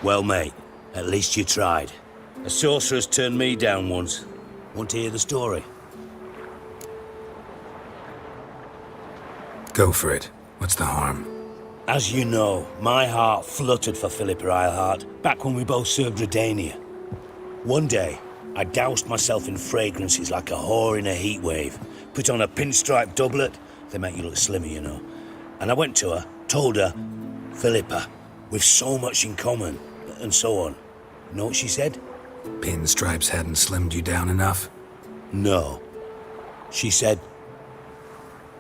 Well, mate, at least you tried. A sorcerer's turned me down once. Want to hear the story? Go for it. What's the harm? As you know, my heart fluttered for Philippa Eilhart back when we both served Redania. One day, I doused myself in fragrances like a whore in a heatwave, put on a pinstripe doublet, they make you look slimmer, you know, and I went to her, told her, Philippa, we've so much in common, and so on. You know what she said? Pinstripes hadn't slimmed you down enough? No. She said,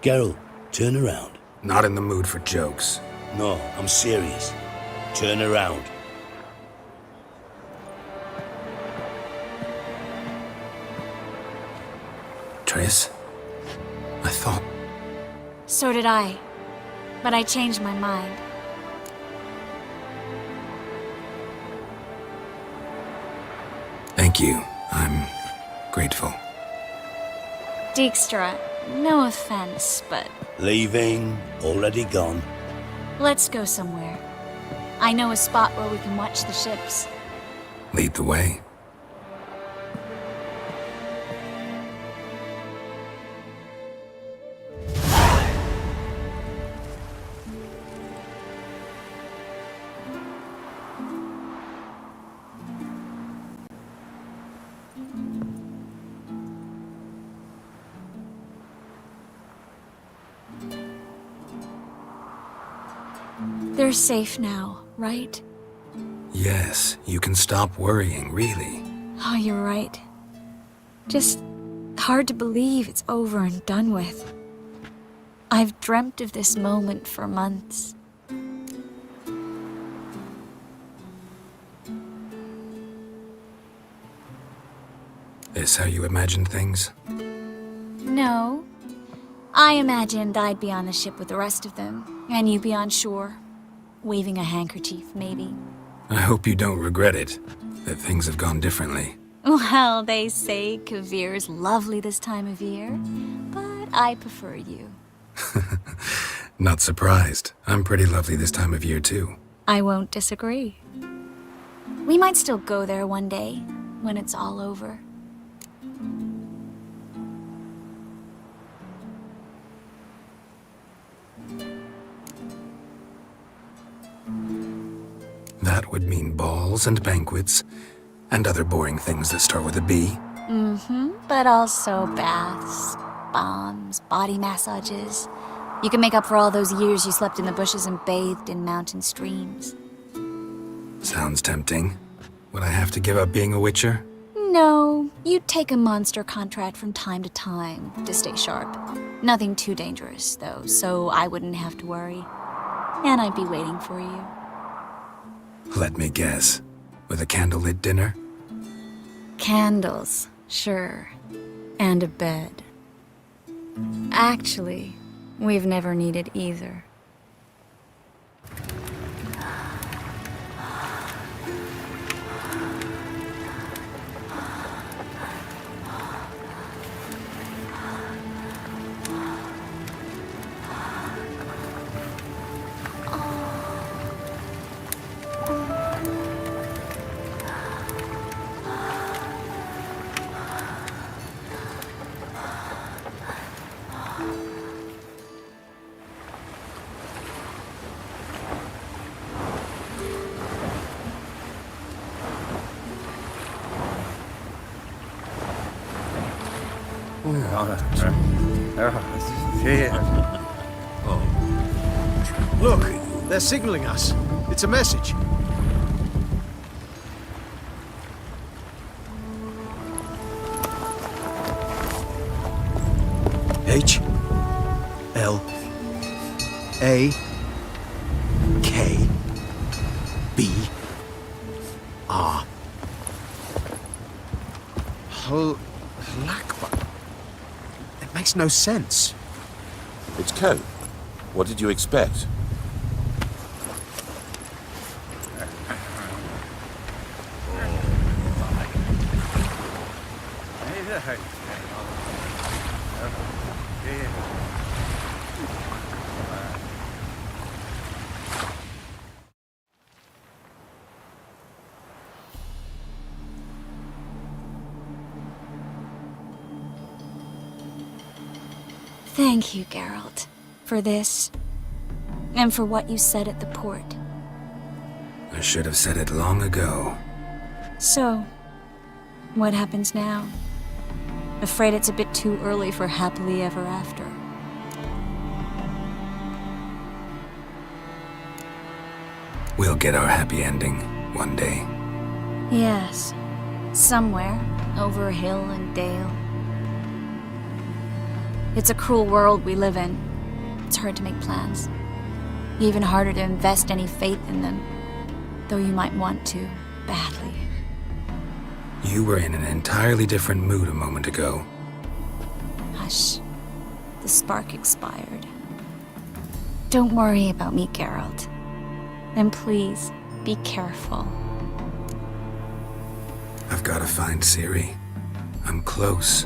Geralt, turn around. Not in the mood for jokes. No, I'm serious. Turn around. Triss? I thought... So did I. But I changed my mind. Thank you. I'm grateful. Dijkstra, no offense, but Leaving, already gone. let's go somewhere. I know a spot where we can watch the ships. Lead the way. They're safe now, right? Yes, you can stop worrying, really. Oh, you're right. Just hard to believe it's over and done with. I've dreamt of this moment for months. This how you imagined things? No. I imagined I'd be on the ship with the rest of them, and you'd be on shore, waving a handkerchief, maybe. I hope you don't regret it, that things have gone differently. Well, they say Kavir's lovely this time of year, but I prefer you. Not surprised. I'm pretty lovely this time of year, too. I won't disagree. We might still go there one day, when it's all over. That would mean balls and banquets, and other boring things that start with a B. Mm-hmm. But also baths, bombs, body massages. You can make up for all those years you slept in the bushes and bathed in mountain streams. Sounds tempting. Would I have to give up being a witcher? No, you'd take a monster contract from time to time to stay sharp. Nothing too dangerous, though, so I wouldn't have to worry. And I'd be waiting for you. Let me guess. With a candlelit dinner? Candles, sure. And a bed. Actually, we've never needed either. Look, they're signaling us. It's a message. H L A K B R. Halakba. It makes no sense. It's code. What did you expect? Thank you, Geralt, for this, and for what you said at the port. I should have said it long ago. So, what happens now? Afraid it's a bit too early for happily ever after. We'll get our happy ending one day. Yes, somewhere, over hill and dale. It's a cruel world we live in. It's hard to make plans. Even harder to invest any faith in them, though you might want to, badly. You were in an entirely different mood a moment ago. Hush. The spark expired. Don't worry about me, Geralt. And please, be careful. I've got to find Ciri. I'm close.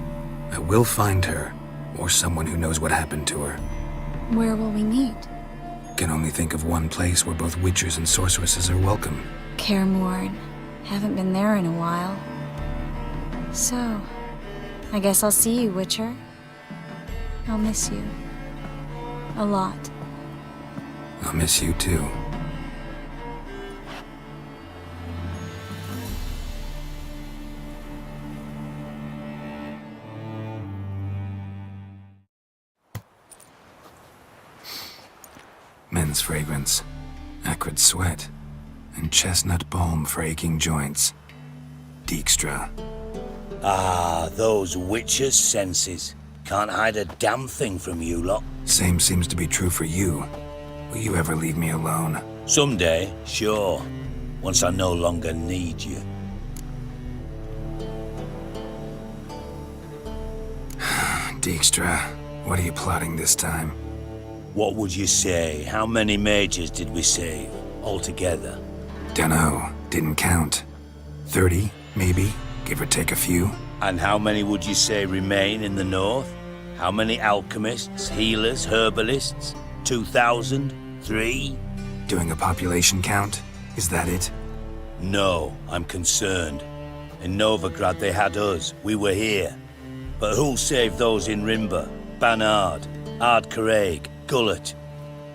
I will find her, or someone who knows what happened to her. Where will we meet? Can only think of one place where both witchers and sorceresses are welcome. Kaer Morhen. Haven't been there in a while. So, I guess I'll see you, Witcher. I'll miss you. A lot. I'll miss you too. Men's fragrance, acrid sweat, and chestnut balm for aching joints. Dijkstra. Ah, those witches' senses. Can't hide a damn thing from you lot. Same seems to be true for you. Will you ever leave me alone? Someday, sure. Once I no longer need you. Dijkstra, what are you plotting this time? What would you say? How many mages did we save, altogether? Dunno. Didn't count. 30, maybe? Give or take a few? And how many would you say remain in the north? How many alchemists, healers, herbalists? 2,000? 3? Doing a population count? Is that it? No, I'm concerned. In Novigrad they had us. We were here. But who'll save those in Rimba? Banard, Ardcaraig, Gullet?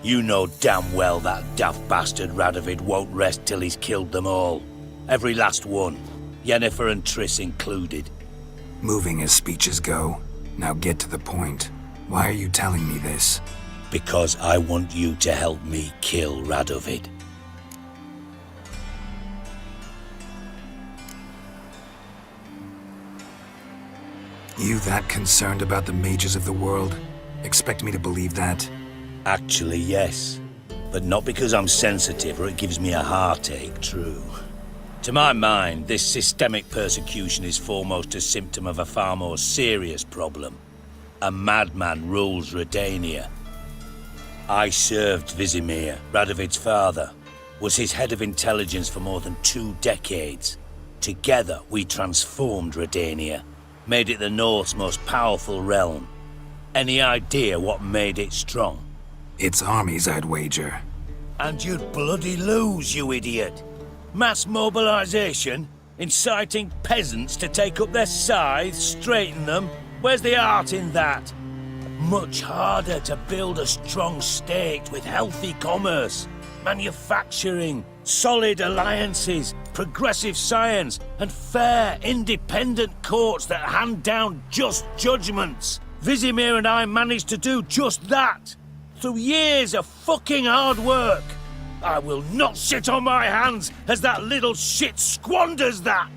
You know damn well that daft bastard Radovid won't rest till he's killed them all. Every last one. Yennefer and Triss included. Moving as speeches go. Now get to the point. Why are you telling me this? Because I want you to help me kill Radovid. You that concerned about the mages of the world? Expect me to believe that? Actually, yes. But not because I'm sensitive or it gives me a heartache, true. To my mind, this systemic persecution is foremost a symptom of a far more serious problem. A madman rules Redania. I served Vizimir, Radovid's father, was his head of intelligence for more than 2 decades. Together, we transformed Redania, made it the North's most powerful realm. Any idea what made it strong? Its armies, I'd wager. And you'd bloody lose, you idiot. Mass mobilization? Inciting peasants to take up their scythes, straighten them? Where's the art in that? Much harder to build a strong state with healthy commerce, manufacturing, solid alliances, progressive science, and fair, independent courts that hand down just judgments. Vizimir and I managed to do just that. Through years of fucking hard work. I will not sit on my hands as that little shit squanders that.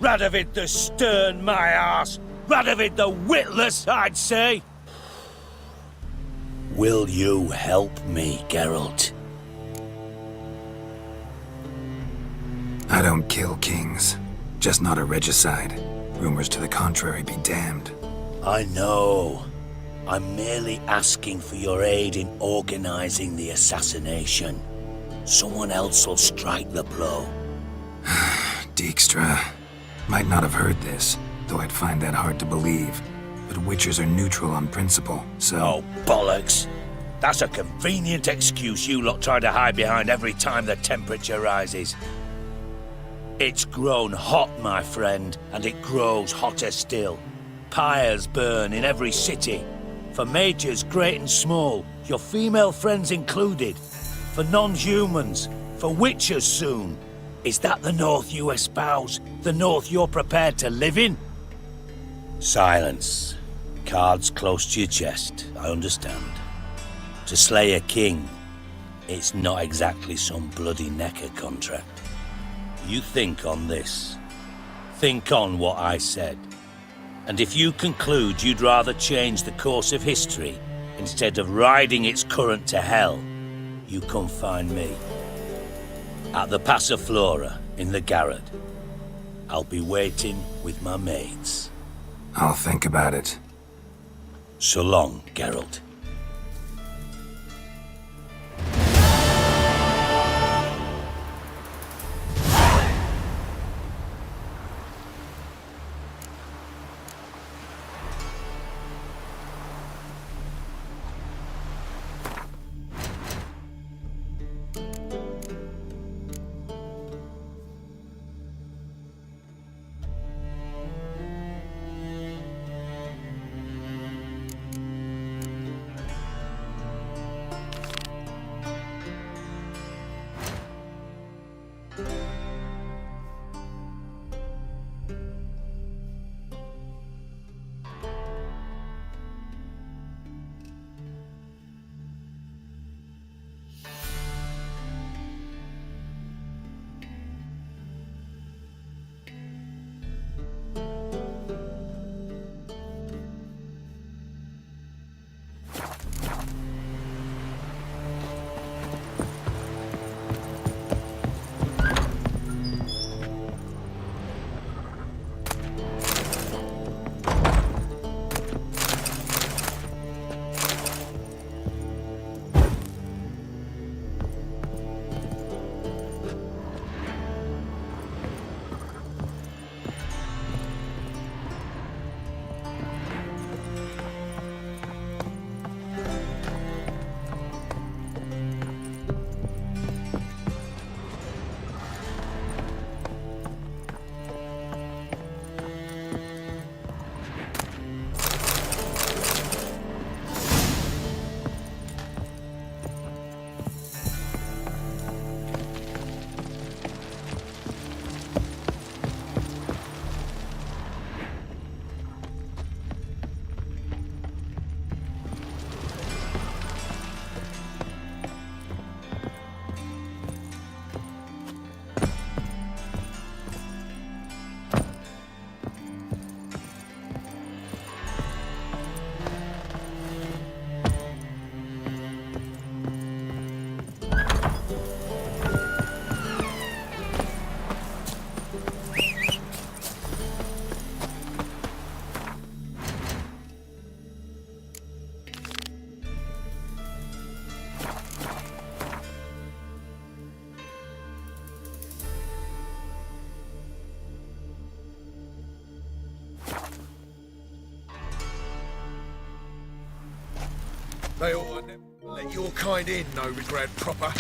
Radovid the stern, my arse. Radovid the witless, I'd say. Will you help me, Geralt? I don't kill kings. Just not a regicide. Rumors to the contrary be damned. I know. I'm merely asking for your aid in organizing the assassination. Someone else will strike the blow. Dijkstra. Might not have heard this, though I'd find that hard to believe. But Witchers are neutral on principle, so... Oh, bollocks! That's a convenient excuse you lot try to hide behind every time the temperature rises. It's grown hot, my friend, and it grows hotter still. Pyres burn in every city. For mages great and small, your female friends included. For non-humans, for witchers soon. Is that the North you espouse? The North you're prepared to live in? Silence. Cards close to your chest, I understand. To slay a king, it's not exactly some bloody necker contract. You think on this. Think on what I said. And if you conclude you'd rather change the course of history instead of riding its current to hell, you come find me. At the Passiflora in the Garrod. I'll be waiting with my mates. I'll think about it. So long, Geralt. They ought to let your kind in, no regret proper.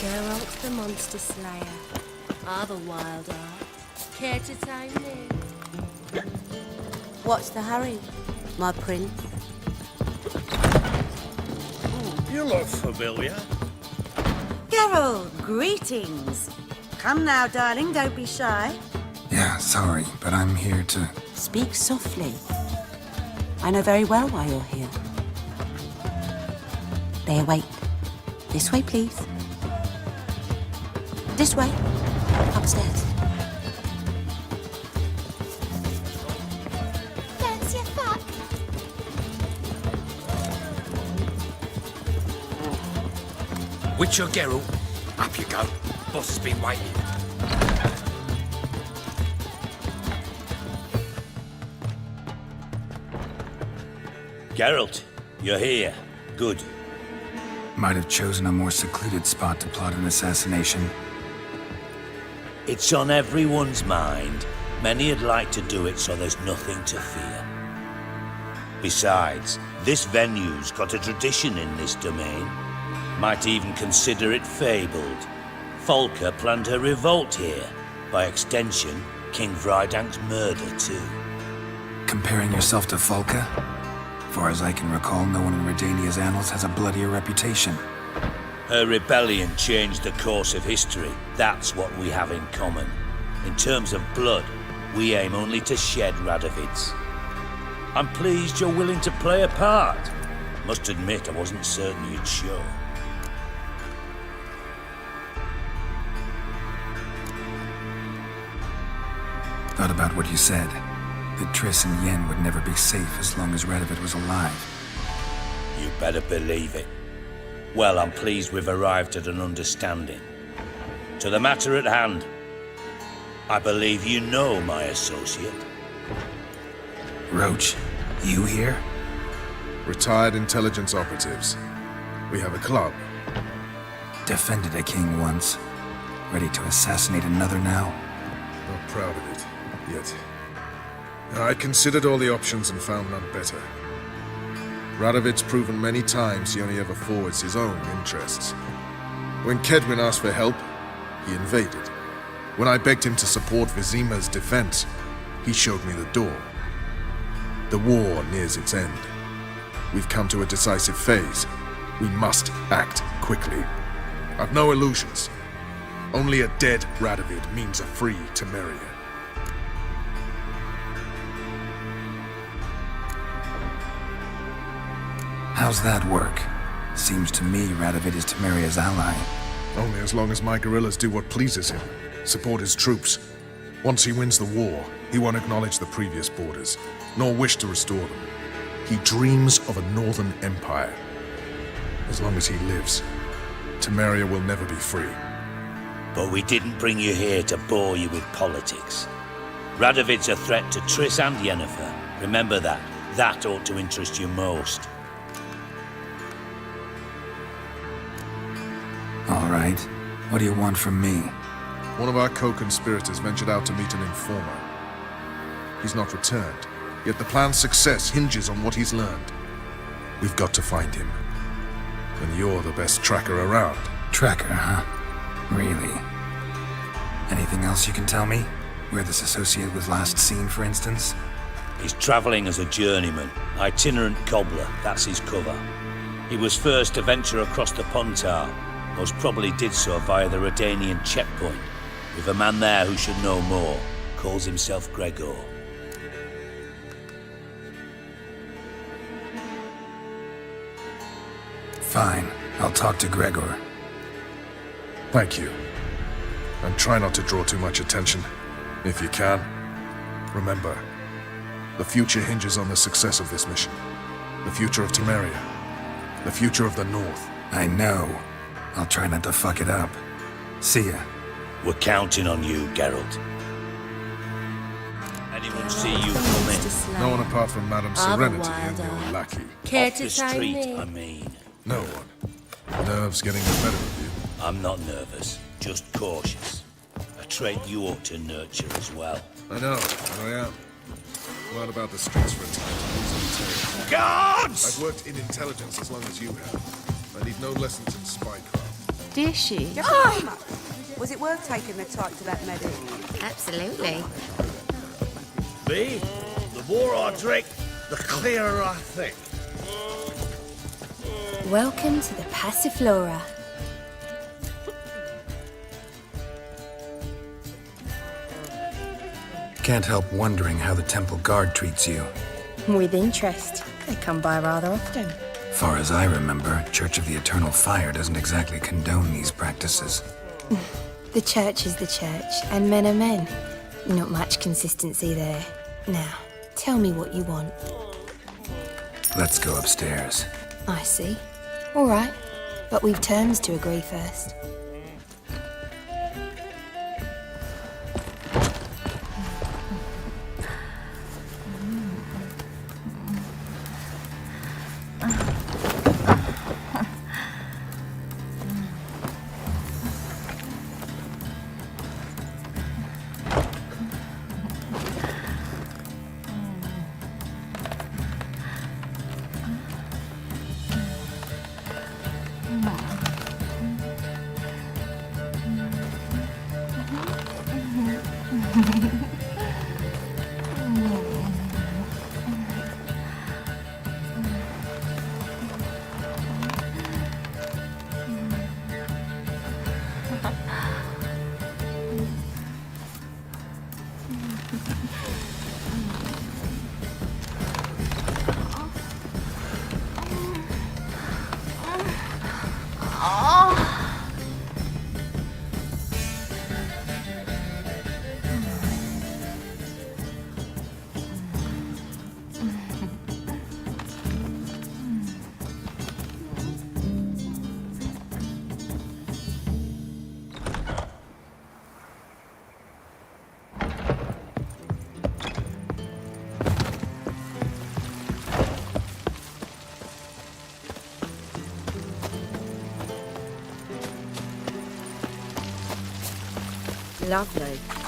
Geralt the Monster Slayer. Other wild art. Care to tame me? What's the hurry, my prince? You look familiar. Geralt, greetings. Come now, darling, don't be shy. Yeah, sorry, but I'm here to... Speak softly. I know very well why you're here. They await. This way, please. This way. Upstairs. Fancy a fuck? Witcher Geralt, up you go. Boss has been waiting. Geralt, you're here. Good. Might have chosen a more secluded spot to plot an assassination. It's on everyone's mind. Many would like to do it so there's nothing to fear. Besides, this venue's got a tradition in this domain. Might even consider it fabled. Folka planned her revolt here. By extension, King Vrydank's murder too. Comparing yourself to Folka? Far as I can recall, no one in Redania's annals has a bloodier reputation. Her rebellion changed the course of history. That's what we have in common. In terms of blood, we aim only to shed Radovid's. I'm pleased you're willing to play a part. Must admit, I wasn't certain you'd show. Thought about what you said. That Triss and Yen would never be safe as long as Radovid was alive. You better believe it. Well, I'm pleased we've arrived at an understanding. To the matter at hand, I believe you know my associate. Roach, you here? Retired intelligence operatives. We have a club. Defended a king once. Ready to assassinate another now? Not proud of it, yet. I considered all the options and found none better. Radovid's proven many times he only ever forwards his own interests. When Kedwin asked for help, he invaded. When I begged him to support Vizima's defense, he showed me the door. The war nears its end. We've come to a decisive phase. We must act quickly. I've no illusions. Only a dead Radovid means a free Temeria. How's that work? Seems to me Radovid is Temeria's ally. Only as long as my guerrillas do what pleases him. Support his troops. Once he wins the war, he won't acknowledge the previous borders, nor wish to restore them. He dreams of a northern empire. As long as he lives, Temeria will never be free. But we didn't bring you here to bore you with politics. Radovid's a threat to Triss and Yennefer. Remember that. That ought to interest you most. All right. What do you want from me? One of our co-conspirators ventured out to meet an informer. He's not returned, yet the plan's success hinges on what he's learned. We've got to find him. And you're the best tracker around. Tracker, huh? Really? Anything else you can tell me? Where this associate was last seen, for instance? He's traveling as a journeyman, itinerant cobbler, that's his cover. He was first to venture across the Pontar, most probably did so via the Redanian checkpoint, with a man there who should know more, calls himself Gregor. Fine, I'll talk to Gregor. Thank you. And try not to draw too much attention, if you can. Remember, the future hinges on the success of this mission. The future of Temeria. The future of the North. I know. I'll try not to fuck it up. See ya. We're counting on you, Geralt. Anyone see you coming? No one apart from Madame Serenity and your lackey. Care Off to the tame street, me? I mean. No one. Nerves getting the better of you. I'm not nervous, just cautious. A trait you ought to nurture as well. I know, and I am. Not about the streets for a time to lose any terror. Guards! I've worked in intelligence as long as you have. I need no lessons in spycraft. Dear she. Was it worth taking the type to that medic? Absolutely. Me? The more I drink, the clearer I think. Welcome to the Passiflora. Can't help wondering how the temple guard treats you. With interest. They come by rather often. Far as I remember, Church of the Eternal Fire doesn't exactly condone these practices. The church is the church, and men are men. Not much consistency there. Now, tell me what you want. Let's go upstairs. I see. All right. But we've terms to agree first. Lovely.